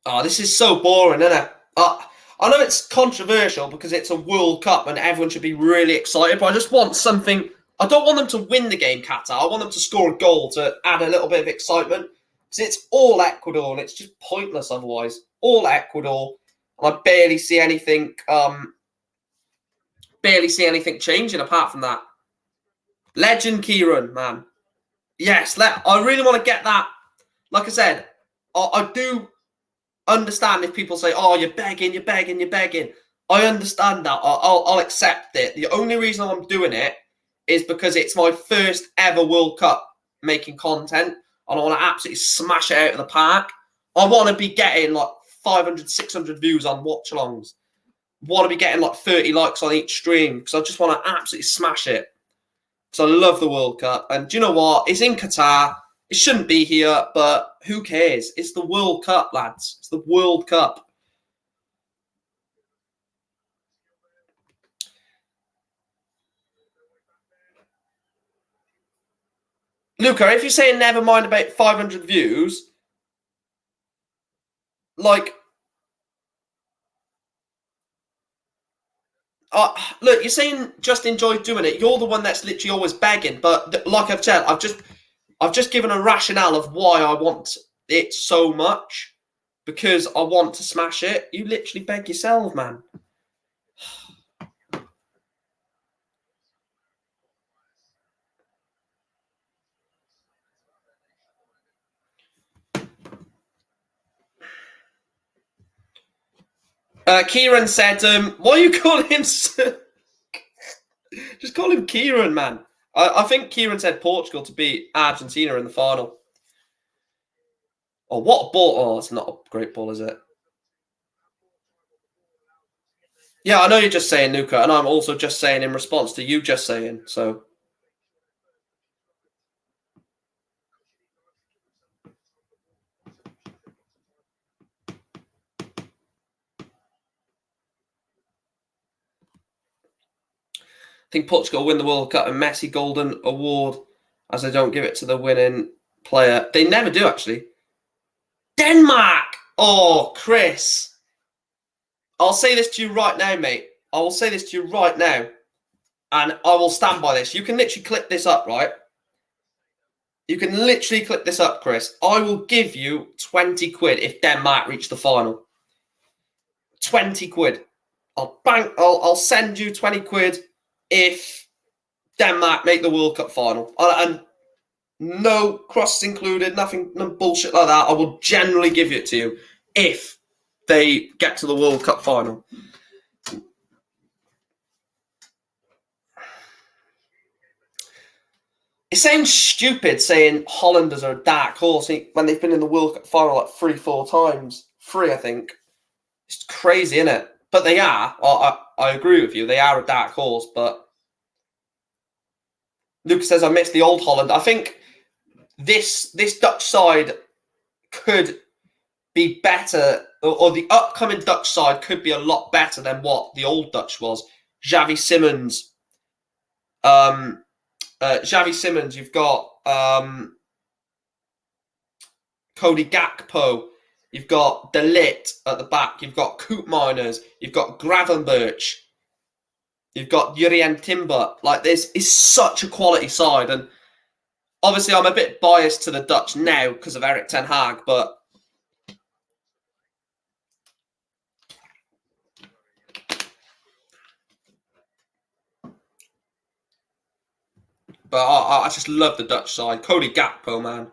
Oh, this is so boring, isn't it? I know it's controversial because it's a World Cup and everyone should be really excited, but I just want something. I don't want them to win the game, Qatar. I want them to score a goal to add a little bit of excitement. Because it's all Ecuador and it's just pointless otherwise. All Ecuador. And I barely see anything changing apart from that. Legend Kieran, man. Yes, I really want to get that. Like I said, I do understand if people say, oh, you're begging. I understand that. I'll accept it. The only reason I'm doing it is because it's my first ever World Cup making content and I want to absolutely smash it out of the park. I want to be getting like 500, 600 views on watch-alongs. Want to be getting like 30 likes on each stream because I just want to absolutely smash it. Because I love the World Cup. And do you know what? It's in Qatar. It shouldn't be here, but who cares? It's the World Cup, lads. It's the World Cup. Luca, if you're saying never mind about 500 views, like, look, you're saying just enjoy doing it. You're the one that's literally always begging. But like I've said, I've just given a rationale of why I want it so much. Because I want to smash it. You literally beg yourself, man. Kieran said, why are you calling him... Just call him Kieran, man. I think Kieran said Portugal to beat Argentina in the final. Oh, what a ball. Oh, it's not a great ball, is it? Yeah, I know you're just saying, Luca, and I'm also just saying in response to you just saying, so... think Portugal will win the World Cup and Messi Golden Award, as they don't give it to the winning player. They never do, actually. Denmark! Oh, Chris. I'll say this to you right now, mate. I will say this to you right now. And I will stand by this. You can literally clip this up, right? You can literally clip this up, Chris. I will give you 20 quid if Denmark reach the final. 20 quid. I'll send you 20 quid if Denmark make the World Cup final. And no crosses included, nothing, no bullshit like that. I will generally give it to you if they get to the World Cup final. It sounds stupid saying Hollanders are a dark horse when they've been in the World Cup final like 3-4 times. 3, I think. It's crazy, isn't it? But they are. I agree with you. They are a dark horse. But Lucas says, I miss the old Holland. I think this Dutch side could be better, or the upcoming Dutch side could be a lot better than what the old Dutch was. Xavi Simons. Xavi Simons, you've got Cody Gakpo, you've got De Ligt at the back, you've got Koopmeiners, you've got Gravenberch, you've got Jurrien Timber. Like, this is such a quality side, and obviously I'm a bit biased to the Dutch now because of Erik ten Hag, but I just love the Dutch side. Cody Gakpo, man.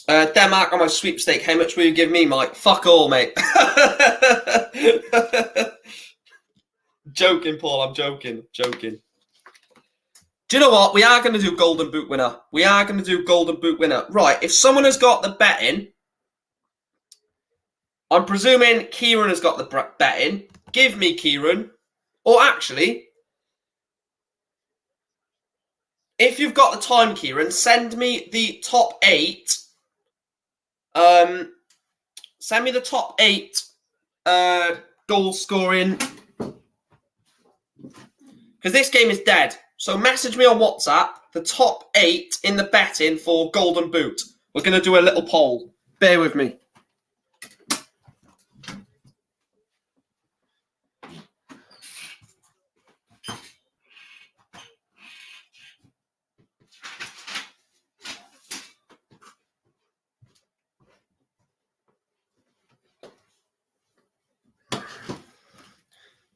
Denmark on my sweepstake. How much will you give me, Mike? Fuck all, mate. Joking, Paul. I'm joking. Joking. Do you know what? We are going to do Golden Boot winner. We are going to do Golden Boot winner. Right, if someone has got the betting, I'm presuming Kieran has got the betting. Give me Kieran. Or actually, if you've got the time, Kieran, send me the top 8. Send me the top 8 goal scoring. Because this game is dead. So message me on WhatsApp the top 8 in the betting for Golden Boot. We're going to do a little poll. Bear with me.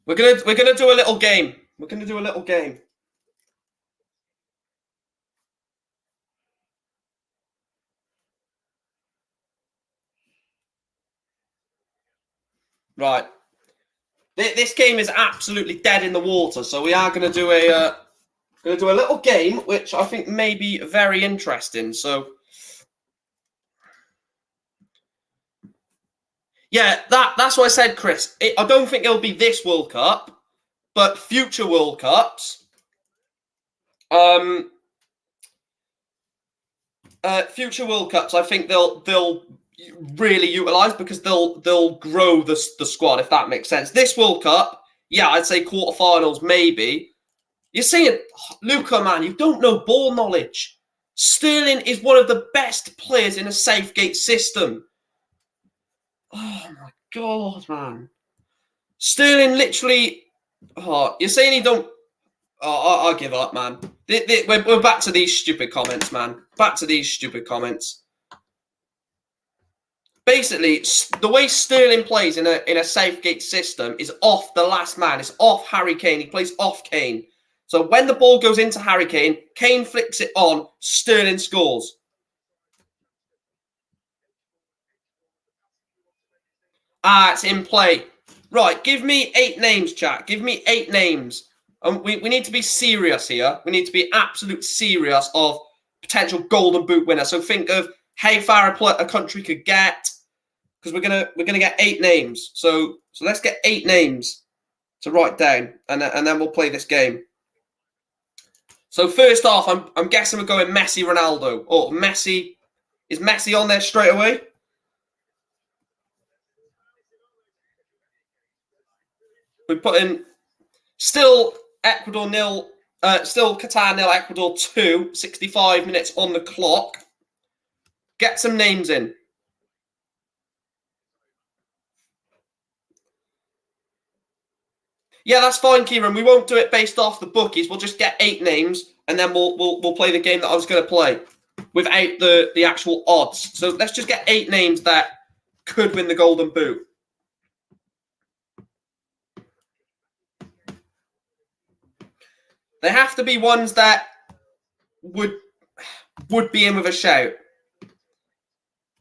We're gonna do a little game. We're gonna do a little game. Right. This game is absolutely dead in the water, so we are going to do a little game, which I think may be very interesting. So, yeah, that's what I said, Chris. I don't think it'll be this World Cup, but future World Cups. Future World Cups, I think they'll really utilise because they'll grow the squad, if that makes sense. This World Cup, yeah, I'd say quarterfinals maybe. You're saying, Luca, man, you don't know ball knowledge. Sterling is one of the best players in a Southgate system. Oh my God, man. Sterling literally. Oh, you're saying he don't. Oh, I'll give up, man. We're back to these stupid comments, man. Back to these stupid comments. Basically, the way Sterling plays in a Southgate system is off the last man. It's off Harry Kane. He plays off Kane. So when the ball goes into Harry Kane, Kane flicks it on, Sterling scores. It's in play. Right, give me 8 names, chat. Give me 8 names. We need to be serious here. We need to be absolute serious of potential Golden Boot winner. So think of how far a country could get, because we're gonna get 8 names. So let's get 8 names to write down, and then we'll play this game. So first off, I'm guessing we're going Messi, Ronaldo. Oh, Messi. Is Messi on there straight away? We put in still Ecuador nil, still Qatar nil, Ecuador 2, 65 minutes on the clock. Get some names in. Yeah, that's fine, Kieran. We won't do it based off the bookies. We'll just get 8 names, and then we'll play the game that I was going to play without the actual odds. So let's just get 8 names that could win the Golden Boot. They have to be ones that would be in with a shout.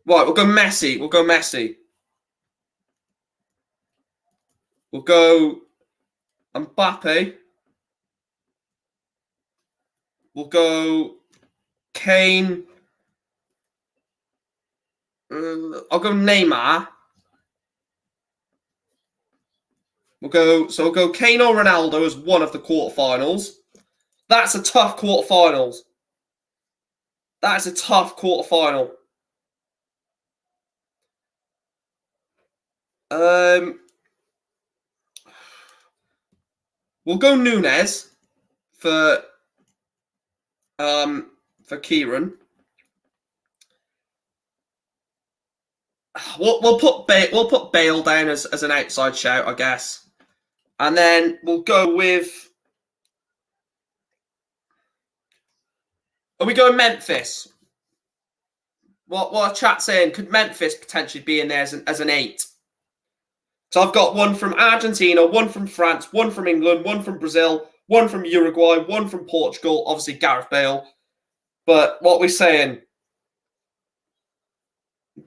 Right, we'll go Messi. We'll go Messi. We'll go Mbappe. We'll go Kane. I'll go Neymar. We'll go Kane or Ronaldo as one of the quarterfinals. That's a tough quarterfinals. That is a tough quarterfinal. We'll go Nunes for Kieran. We'll put Bale down as an outside shout, I guess, and then we'll go with. Are we going Memphis? What chat saying? Could Memphis potentially be in there as an 8? So I've got one from Argentina, one from France, one from England, one from Brazil, one from Uruguay, one from Portugal. Obviously Gareth Bale. But what we're saying,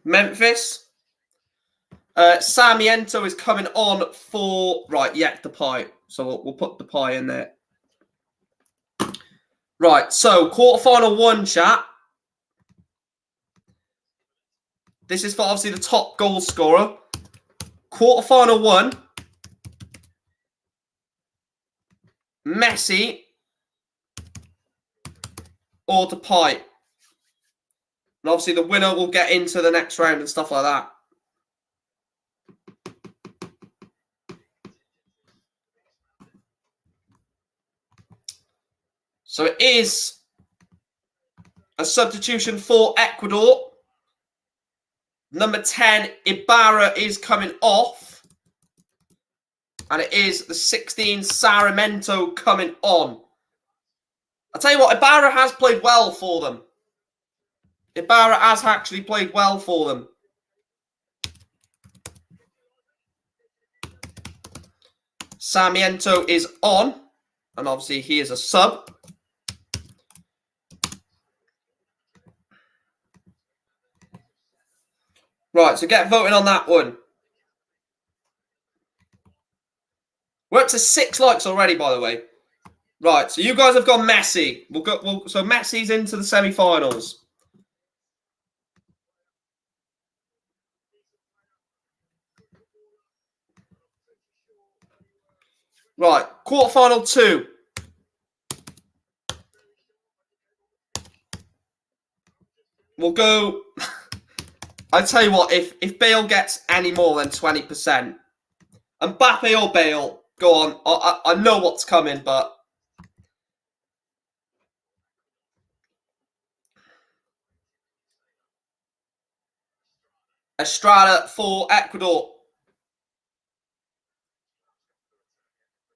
Memphis. Sarmiento is coming on for Depay. So we'll put Depay in there. Right, so quarterfinal 1, chat. This is for obviously the top goal scorer. Quarterfinal 1. Messi or Depay. And obviously the winner will get into the next round and stuff like that. So it is a substitution for Ecuador. Number 10, Ibarra is coming off. And it is the 16, Sarmiento coming on. I'll tell you what, Ibarra has played well for them. Ibarra has actually played well for them. Sarmiento is on. And obviously he is a sub. Right, so get voting on that one. We're up to 6 likes already, by the way. Right, so you guys have gone Messi. So Messi's into the semi-finals. Right, quarterfinal 2. We'll go. I tell you what, if Bale gets any more than 20%, Mbappe or Bale, go on. I know what's coming, but Estrada for Ecuador.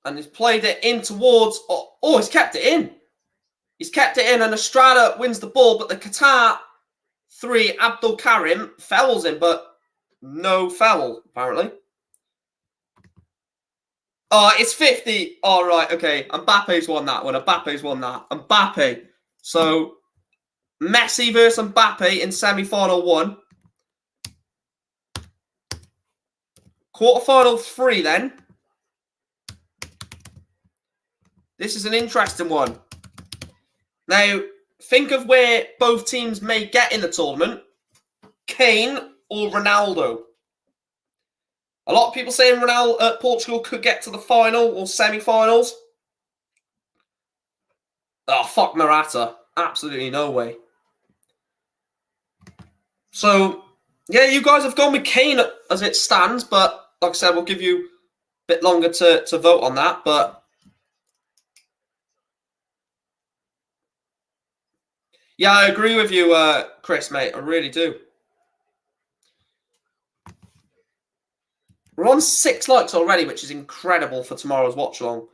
And he's played it in towards. Oh, he's kept it in. He's kept it in, and Estrada wins the ball, but the Qatar 3, Abdul Karim, fouls him, but no foul, apparently. Oh, it's 50. All right, okay. Mbappe's won that one. Mbappe's won that. Mbappe. So, Messi versus Mbappe in semi-final 1. Quarterfinal 3, then. This is an interesting one. Now, think of where both teams may get in the tournament. Kane or Ronaldo. A lot of people saying Portugal could get to the final or semi-finals. Oh, fuck Morata. Absolutely no way. So, yeah, you guys have gone with Kane as it stands, but like I said, we'll give you a bit longer to vote on that. But yeah, I agree with you, Chris, mate. I really do. We're on 6 likes already, which is incredible for tomorrow's watch along.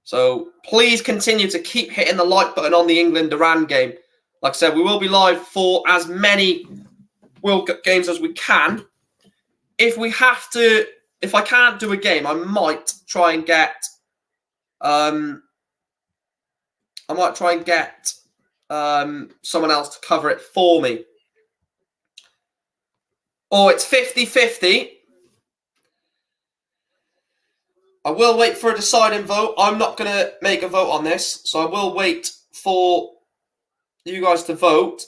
So please continue to keep hitting the like button on the England-Iran game. Like I said, we will be live for as many World Cup games as we can. If I can't do a game, I might try and get someone else to cover it for me. Or it's 50-50. I will wait for a deciding vote. I'm not going to make a vote on this, so I will wait for you guys to vote.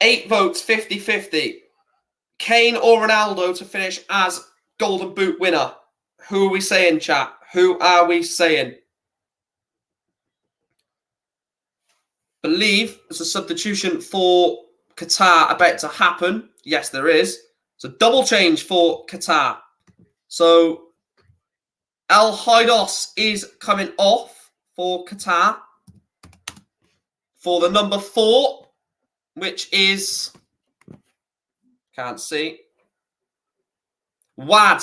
8 votes, 50-50. Kane or Ronaldo to finish as Golden Boot winner. Who are we saying, chat? Who are we saying? Believe there's a substitution for Qatar about to happen. Yes, there is. It's a double change for Qatar. So El Haidos is coming off for Qatar for the number 4, which is, can't see, Wad.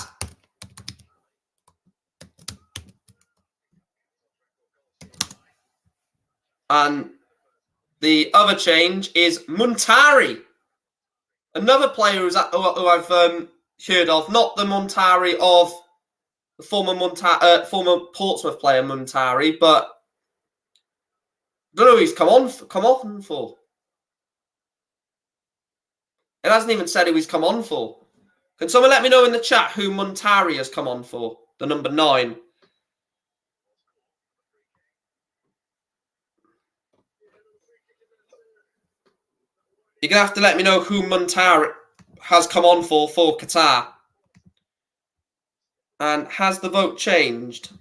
And the other change is Muntari, another player who I've heard of, not the Muntari of the former Portsmouth player Muntari, but I don't know who he's come on for. It hasn't even said who he's come on for. Can someone let me know in the chat who Muntari has come on for? The number 9. You're going to have to let me know who Muntari has come on for Qatar. And has the vote changed?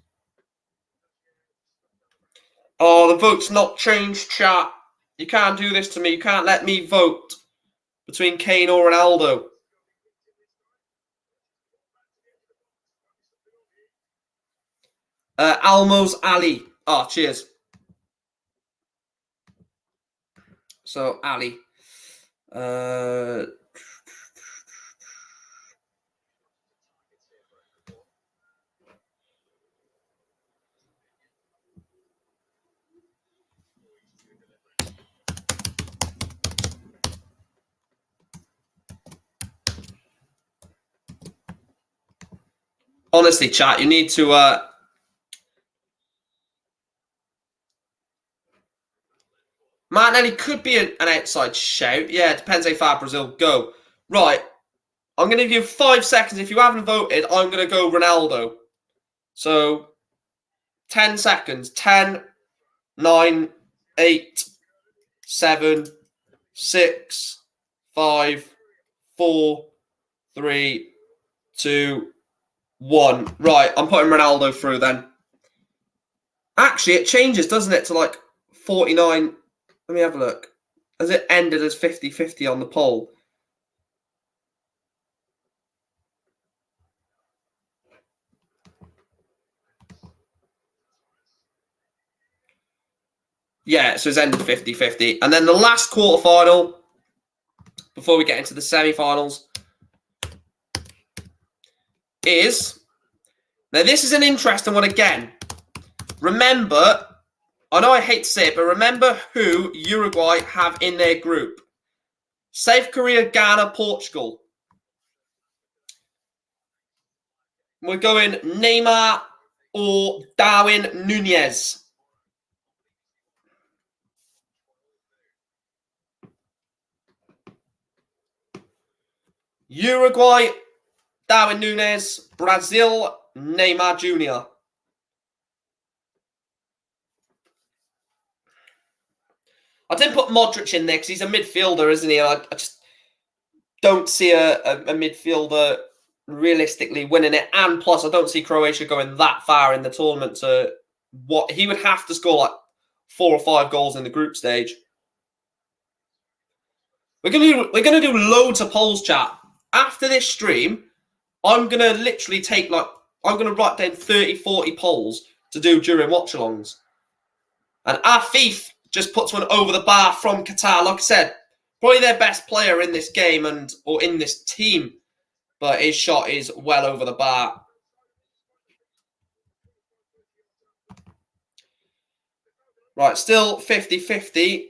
Oh, the vote's not changed, chat. You can't do this to me. You can't let me vote between Kane or Ronaldo. Almo's Ali. Oh, cheers. So, Ali. Honestly, chat, you need to... Martinelli could be an outside shout. Yeah, it depends how far Brazil go. Right. I'm going to give you 5 seconds. If you haven't voted, I'm going to go Ronaldo. So, 10 seconds. 10, 9, 8, 7, 6, 5, 4, 3, 2, 1. Right, I'm putting Ronaldo through then. Actually, it changes, doesn't it, to like 49. Let me have a look. Has it ended as 50-50 on the poll? Yeah, so it's ended 50-50. And then the last quarterfinal, before we get into the semi-finals, is... Now, this is an interesting one again. Remember, I know I hate to say it, but remember who Uruguay have in their group. South Korea, Ghana, Portugal. We're going Neymar or Darwin Nunez. Uruguay, Darwin Nunez. Brazil, Neymar Jr. I didn't put Modric in there because he's a midfielder, isn't he? I just don't see a midfielder realistically winning it. And plus, I don't see Croatia going that far in the tournament to what he would have to score like 4 or 5 goals in the group stage. We're gonna do loads of polls, chat. After this stream, I'm gonna literally take I'm gonna write down 30, 40 polls to do during watch-alongs. And Afif just puts one over the bar from Qatar. Like I said, probably their best player in this game or in this team, but his shot is well over the bar. Right, still 50-50.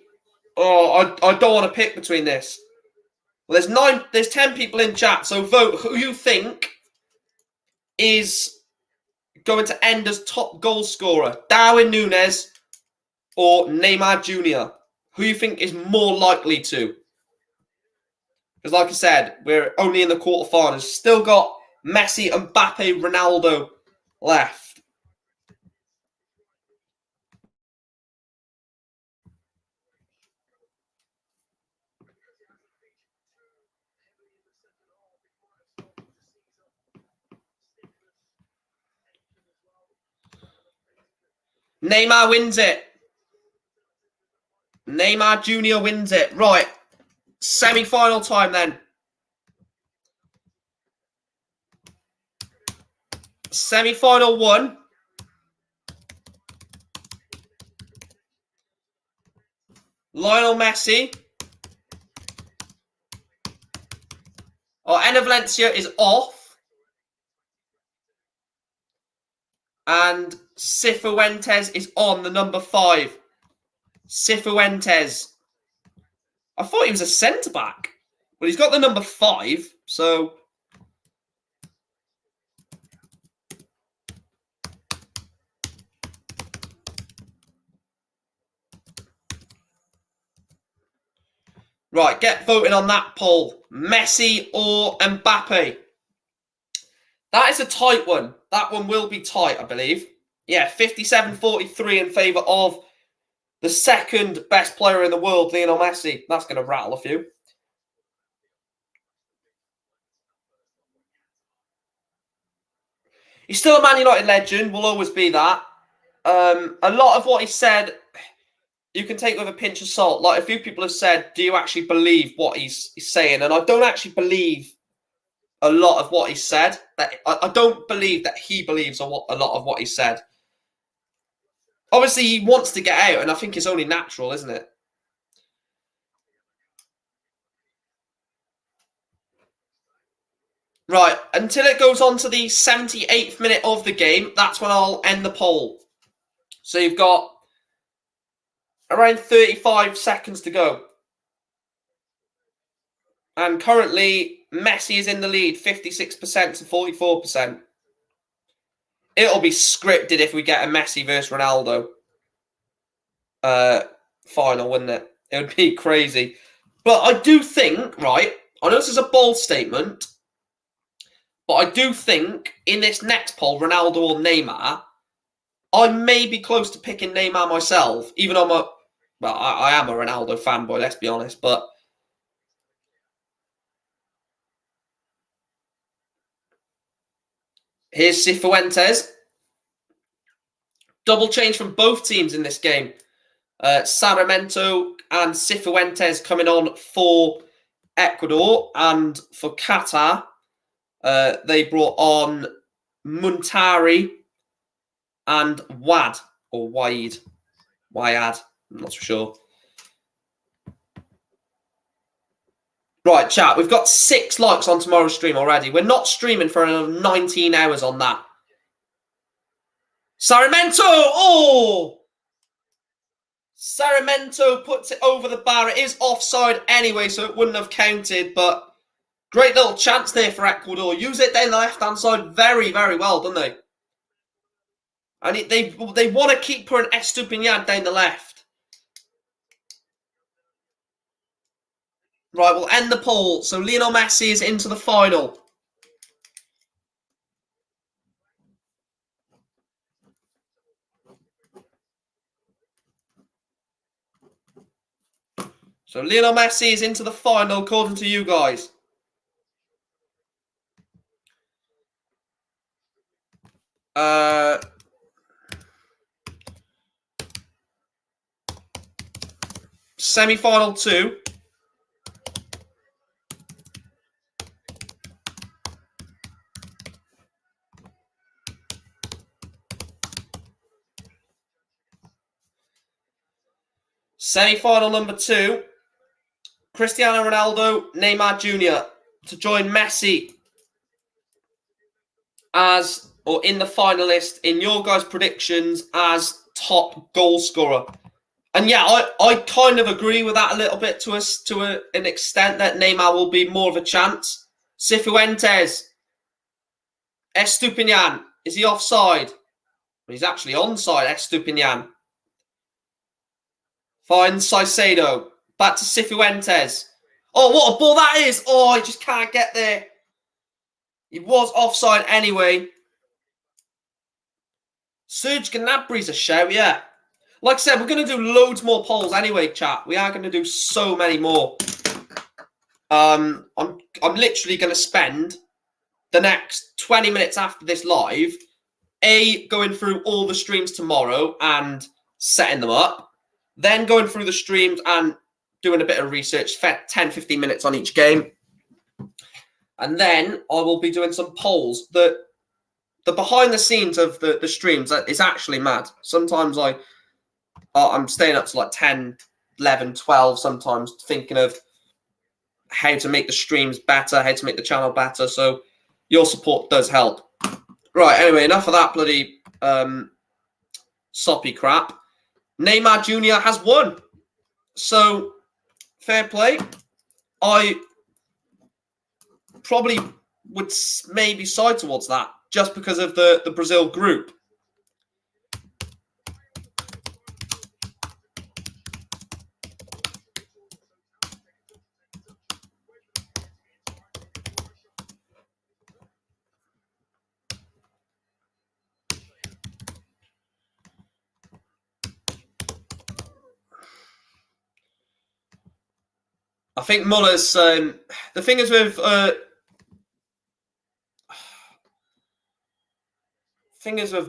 Oh, I don't want to pick between this. Well, there's 10 people in chat, so vote who you think is going to end as top goal scorer. Darwin Núñez or Neymar Jr. Who you think is more likely to? Because like I said, we're only in the quarterfinals. Still got Messi, Mbappe, Ronaldo left. Neymar wins it. Neymar Jr. wins it. Right. Semi-final time then. Semi-final 1. Lionel Messi. Enner Valencia is off. And Cifuentes is on the number 5. Cifuentes. I thought he was a centre-back. Well, he's got the number 5, so... Right, get voting on that poll. Messi or Mbappe? That is a tight one. That one will be tight, I believe. Yeah, 57-43 in favour of the second best player in the world, Lionel Messi. That's going to rattle a few. He's still a Man United legend. Will always be that. A lot of what he said, you can take with a pinch of salt. Like a few people have said, do you actually believe what he's saying? And I don't actually believe a lot of what he said. I don't believe that he believes a lot of what he said. Obviously, he wants to get out, and I think it's only natural, isn't it? Right, until it goes on to the 78th minute of the game, that's when I'll end the poll. So you've got around 35 seconds to go. And currently, Messi is in the lead, 56% to 44%. It'll be scripted if we get a Messi versus Ronaldo final, wouldn't it? It would be crazy. But I do think, right, I know this is a bold statement, but I do think in this next poll, Ronaldo or Neymar, I may be close to picking Neymar myself, even though I am a Ronaldo fanboy, let's be honest, but here's Cifuentes. Double change from both teams in this game. Sarmiento and Cifuentes coming on for Ecuador, and for Qatar, they brought on Muntari and Wad, or Wade. Wayad, I'm not so sure. Right, chat, we've got 6 likes on tomorrow's stream already. We're not streaming for another 19 hours on that. Sarmiento! Oh! Sarmiento puts it over the bar. It is offside anyway, so it wouldn't have counted, but great little chance there for Ecuador. Use it down the left-hand side very, very well, don't they? And they want to keep putting Estupiñán down the left. Right, we'll end the poll. So Lionel Messi is into the final. So Lionel Messi is into the final, according to you guys. Semi-final 2. Semi-final number 2. Cristiano Ronaldo, Neymar Jr. to join Messi as, or in the finalist, in your guys' predictions, as top goal scorer. And yeah, I kind of agree with that a little bit to an extent, that Neymar will be more of a chance. Cifuentes, Estupinian, is he offside? He's actually onside, Estupinian. Finds Caicedo, back to Cifuentes. Oh, what a ball that is! Oh, he just can't get there. He was offside anyway. Serge Gnabry's a shout, yeah. Like I said, we're going to do loads more polls anyway, chat. We are going to do so many more. I'm literally going to spend the next 20 minutes after this live, going through all the streams tomorrow and setting them up, then going through the streams and doing a bit of research, 10, 15 minutes on each game. And then I will be doing some polls. The behind the scenes of the streams is actually mad. Sometimes I'm staying up to like 10, 11, 12 sometimes, thinking of how to make the streams better, how to make the channel better. So your support does help. Right, anyway, enough of that bloody soppy crap. Neymar Jr. has won. So, fair play. I probably would maybe side towards that, just because of the Brazil group. I think Muller's the thing is with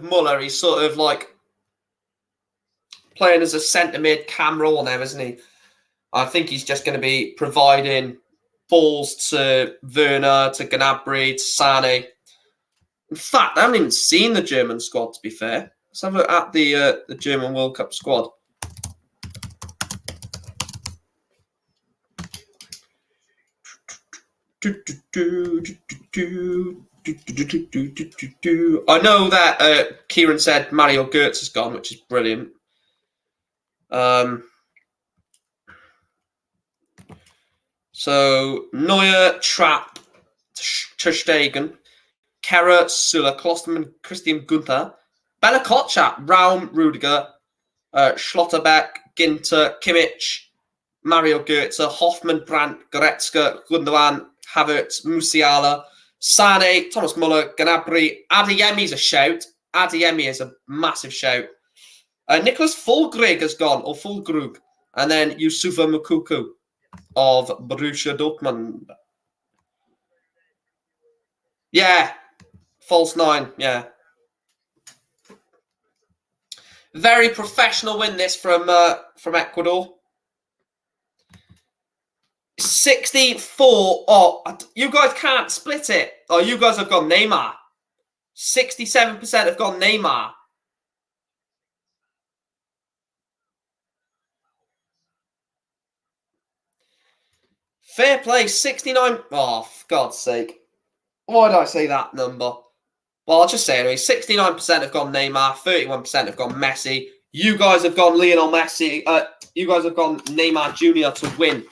Muller, he's sort of like playing as a centre mid cam role now, isn't he? I think he's just going to be providing balls to Werner, to Gnabry, to Sane. In fact, I haven't even seen the German squad, to be fair. Let's have a look at the German World Cup squad. I know that Kieran said Mario Götze has gone, which is brilliant. So Neuer, Trapp, Ter Stegen, Kehrer, Süle, Klostermann, Christian Günther, Bella Kotschap, Raum, Rudiger, Schlotterbeck, Ginter, Kimmich, Mario Götze, Hoffmann, Brandt, Goretzka, Gundogan, Havertz, Musiala, Sane, Thomas Muller, Gnabry, Adeyemi's a shout. Adeyemi is a massive shout. Nicholas Fulgrig has gone, or Fulgrug, and then Yusufa Mukuku of Borussia Dortmund. Yeah, false 9, yeah. Very professional win this from Ecuador. 64. Oh, you guys can't split it. Oh, you guys have gone Neymar. 67% have gone Neymar. Fair play. 69. Oh, for God's sake. Why did I say that number? Well, I'll just say anyway. 69% have gone Neymar. 31% have gone Messi. You guys have gone Lionel Messi. You guys have gone Neymar Jr. to win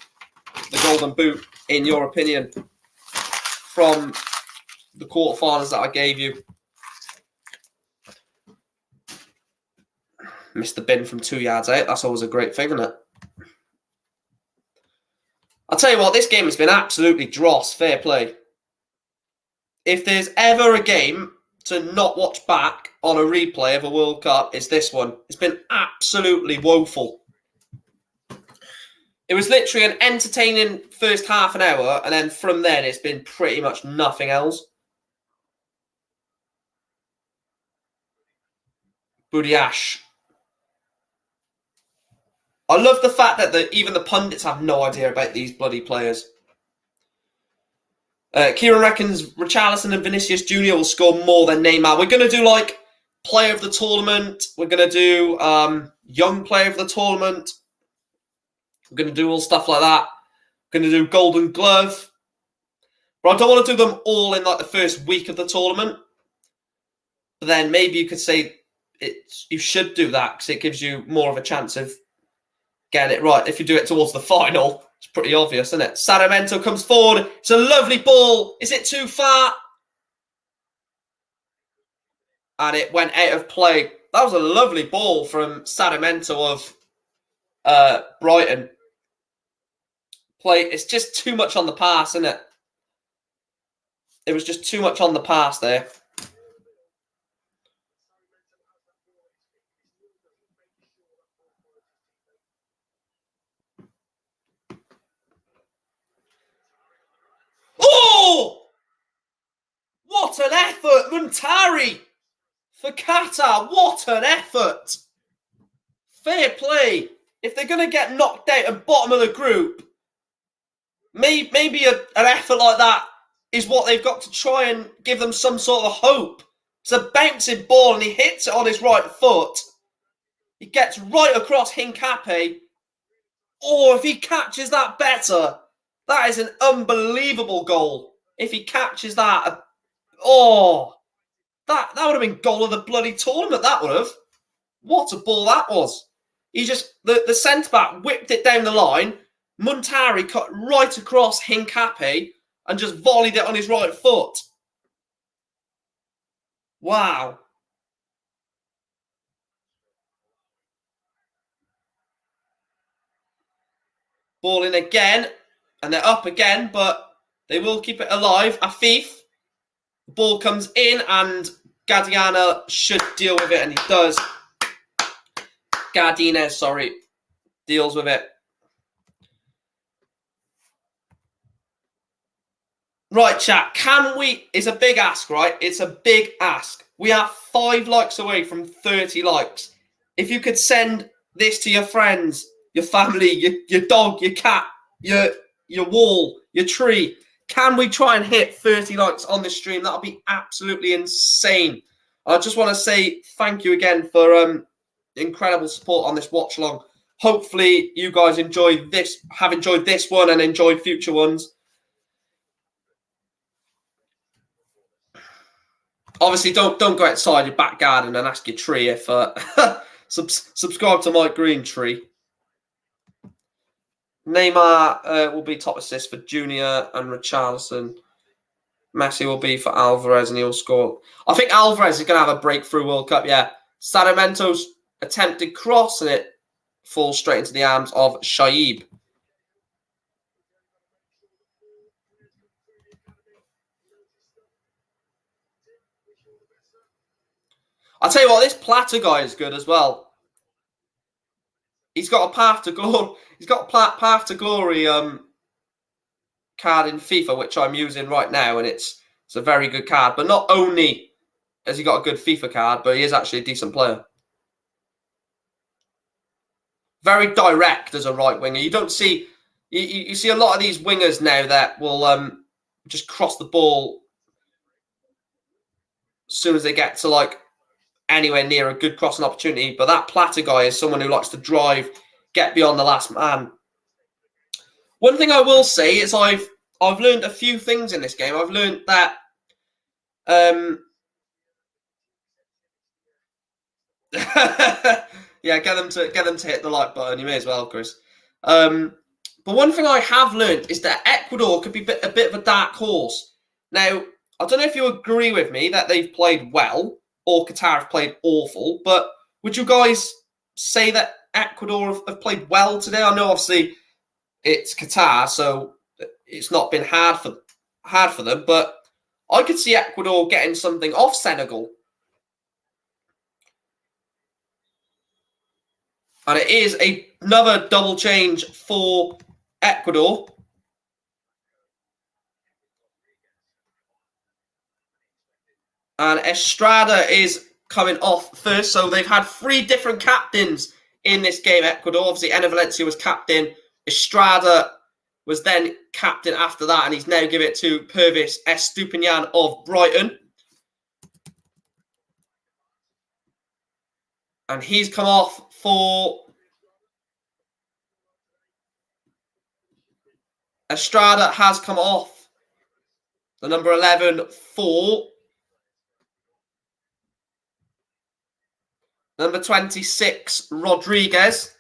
the Golden Boot, in your opinion, from the quarterfinals that I gave you. Missed the bin from 2 yards out. That's always a great thing, isn't it? I'll tell you what, this game has been absolutely dross. Fair play. If there's ever a game to not watch back on a replay of a World Cup, it's this one. It's been absolutely woeful. It was literally an entertaining first half an hour, and then from then it's been pretty much nothing else. Budiash. I love the fact that even the pundits have no idea about these bloody players. Kieran reckons Richarlison and Vinicius Jr. will score more than Neymar. We're going to do like player of the tournament. We're going to do young player of the tournament. We're going to do all stuff like that. We're going to do Golden Glove. But I don't want to do them all in like the first week of the tournament. But then maybe you could say you should do that because it gives you more of a chance of getting it right. If you do it towards the final, it's pretty obvious, isn't it? Sarmiento comes forward. It's a lovely ball. Is it too far? And it went out of play. That was a lovely ball from Sarmiento of Brighton. It's just too much on the pass, isn't it? It was just too much on the pass there. Oh! What an effort, Muntari for Qatar. What an effort. Fair play. If they're going to get knocked out at bottom of the group, maybe an effort like that is what they've got to try and give them some sort of hope. It's a bouncing ball and he hits it on his right foot. He gets right across Hincapié. Oh, if he catches that better, that is an unbelievable goal. If he catches that, oh, that would have been goal of the bloody tournament, that would have. What a ball that was. He just, the centre-back whipped it down the line. Muntari cut right across Hincapié and just volleyed it on his right foot. Wow. Ball in again, and they're up again, but they will keep it alive. Afif, the ball comes in, and Gadiana should deal with it, and he does. Gardines, sorry, deals with it. Right, chat, can we... It's a big ask, right? It's a big ask. We are 5 likes away from 30 likes. If you could send this to your friends, your family, your dog, your cat, your wall, your tree, can we try and hit 30 likes on this stream? That'll be absolutely insane. I just want to say thank you again for incredible support on this watch along. Hopefully you guys have enjoyed this one and enjoyed future ones. Obviously, don't go outside your back garden and ask your tree if subscribe to my green tree. Neymar will be top assist for Junior and Richarlison. Messi will be for Alvarez and he'll score. I think Alvarez is going to have a breakthrough World Cup, yeah. Sarmiento's attempted cross and it falls straight into the arms of Shaib. I'll tell you what, this Plata guy is good as well. He's got a path to glory. He's got a path to glory card in FIFA, which I'm using right now, and it's a very good card. But not only has he got a good FIFA card, but he is actually a decent player. Very direct as a right winger. You don't see you see a lot of these wingers now that will just cross the ball as soon as they get to like anywhere near a good crossing opportunity. But that Plata guy is someone who likes to drive, get beyond the last man. One thing I will say is I've learned a few things in this game. I've learned that yeah, get them to hit the like button. You may as well, Chris. But one thing I have learned is that Ecuador could be a bit of a dark horse. Now, I don't know if you agree with me that they've played well or Qatar have played awful, but would you guys say that Ecuador have played well today? I know obviously it's Qatar, so it's not been hard for them, but I could see Ecuador getting something off Senegal. And it is another double change for Ecuador. And Estrada is coming off first. So they've had 3 different captains in this game, Ecuador. Obviously, Enner Valencia was captain. Estrada was then captain after that, and he's now given it to Pervis Estupiñán of Brighton. And he's come off for... Estrada has come off. The number 11 for... Number 26, Rodriguez.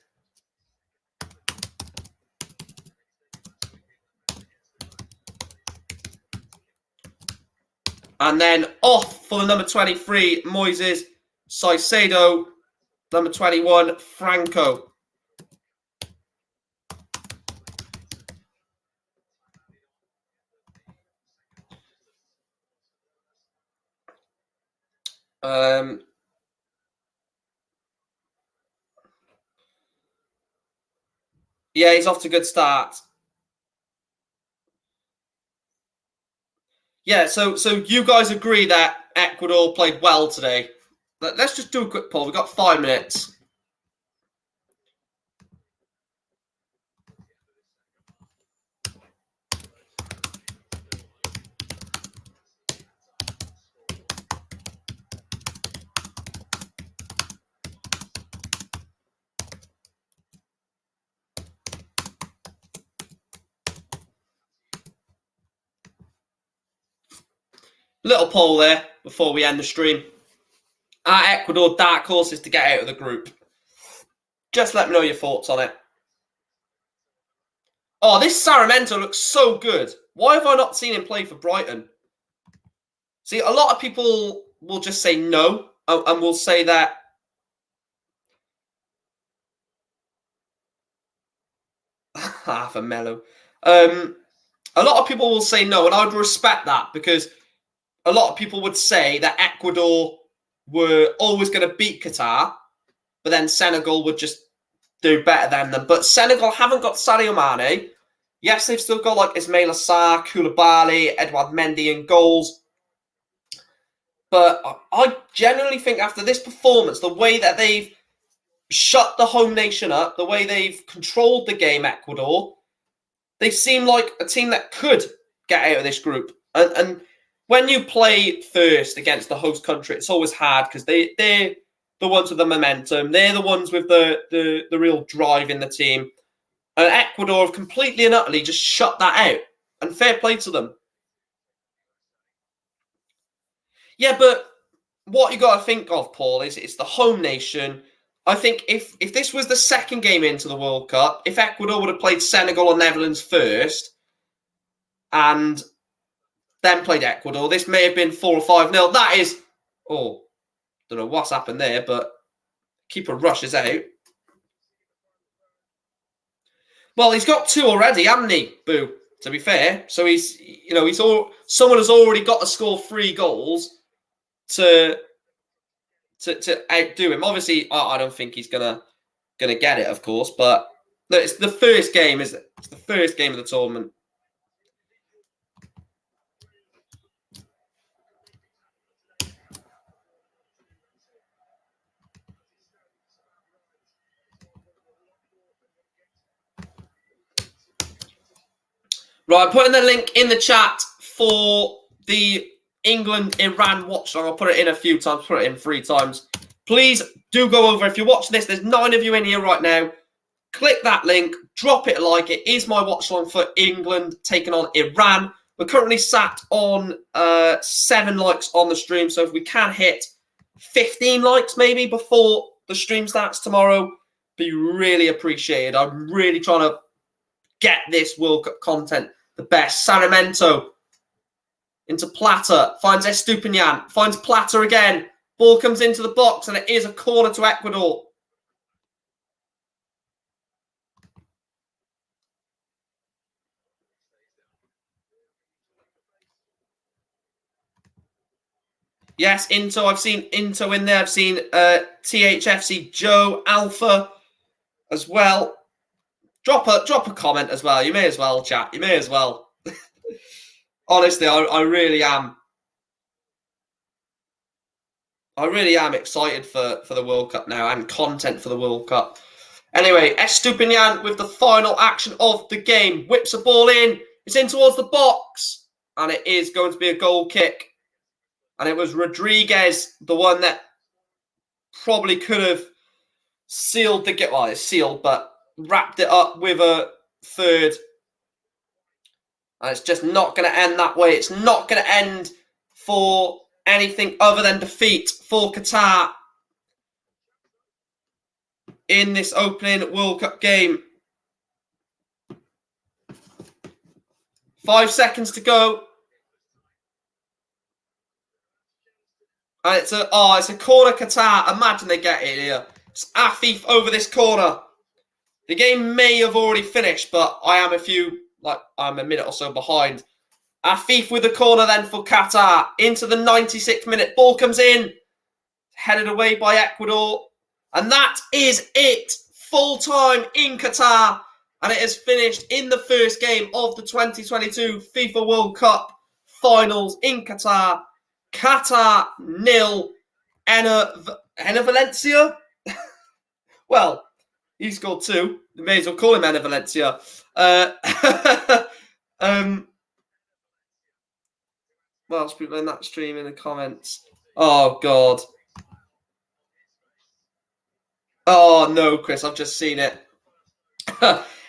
And then off for the number 23, Moises Caicedo. Number 21, Franco. Yeah, he's off to a good start. Yeah, so you guys agree that Ecuador played well today? Let's just do a quick poll. We've got 5 minutes. Little poll there before we end the stream. Are Ecuador dark horses to get out of the group? Just let me know your thoughts on it. Oh, this Sarmiento looks so good. Why have I not seen him play for Brighton? See, a lot of people will just say no, and will say that half a mellow. A lot of people will say no, and I would respect that, because a lot of people would say that Ecuador were always going to beat Qatar, but then Senegal would just do better than them. But Senegal haven't got Sadio Mane. Yes, they've still got like Ismaila Sarr, Koulibaly, Edouard Mendy in goals. But I genuinely think after this performance, the way that they've shut the home nation up, the way they've controlled the game, Ecuador, they seem like a team that could get out of this group. And when you play first against the host country, it's always hard because they're the ones with the momentum. They're the ones with the real drive in the team. And Ecuador have completely and utterly just shut that out. And fair play to them. Yeah, but what you got to think of, Paul, is it's the home nation. I think if this was the second game into the World Cup, if Ecuador would have played Senegal or Netherlands first and then played Ecuador, this may have been 4 or 5-0. That is, don't know what's happened there, but keeper rushes out. Well, he's got 2 already, hasn't he, Boo? To be fair, so someone has already got to score 3 goals to outdo him. Obviously, I don't think he's gonna get it, of course, but look, it's the first game, isn't it? It's the first game of the tournament. Right, I'm putting the link in the chat for the England-Iran watchlog. I'll put it in a few times, put it in 3 times. Please do go over. If you're watching this, there's 9 of you in here right now. Click that link, drop it a like. It is my watchlog for England taking on Iran. We're currently sat on 7 likes on the stream, so if we can hit 15 likes maybe before the stream starts tomorrow, be really appreciated. I'm really trying to get this World Cup content the best. Sarmiento into Plata, finds Estupiñán, finds Plata again. Ball comes into the box, and it is a corner to Ecuador. Yes, Into. I've seen Into in there. I've seen THFC Joe Alpha as well. Drop a comment as well. You may as well, chat. You may as well. Honestly, I really am. I really am excited for the World Cup now and content for the World Cup. Anyway, Estupinian with the final action of the game. Whips a ball in. It's in towards the box. And it is going to be a goal kick. And it was Rodriguez, the one that probably could have sealed the game. Well, it's sealed, but wrapped it up with a third. And it's just not going to end that way. It's not going to end for anything other than defeat for Qatar in this opening World Cup game. 5 seconds to go. And it's a corner Qatar. Imagine they get it here. It's Afif over this corner. The game may have already finished, but I'm a minute or so behind. Afif with the corner then for Qatar. Into the 96th minute. Ball comes in. Headed away by Ecuador. And that is it. Full time in Qatar. And it has finished in the first game of the 2022 FIFA World Cup Finals in Qatar. Qatar 0. Enner Valencia? Well, he scored 2. You may as well call him Enner Valencia. What else people in that stream in the comments? Oh, God. Oh, no, Chris, I've just seen it.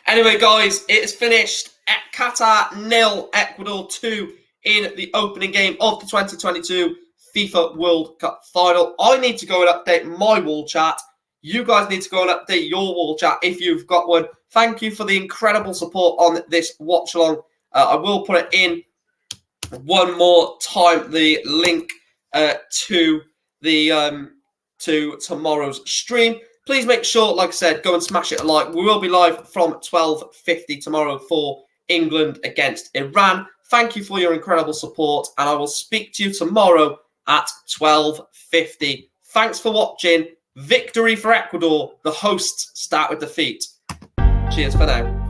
Anyway, guys, it is finished at Qatar 0, Ecuador 2 in the opening game of the 2022 FIFA World Cup Final. I need to go and update my wall chat. You guys need to go and update your wall chat if you've got one. Thank you for the incredible support on this watch along. I will put it in one more time, the link to tomorrow's stream. Please make sure, like I said, go and smash it a like. We will be live from 12:50 tomorrow for England against Iran. Thank you for your incredible support, and I will speak to you tomorrow at 12:50. Thanks for watching. Victory for Ecuador. The hosts start with defeat. Cheers for now.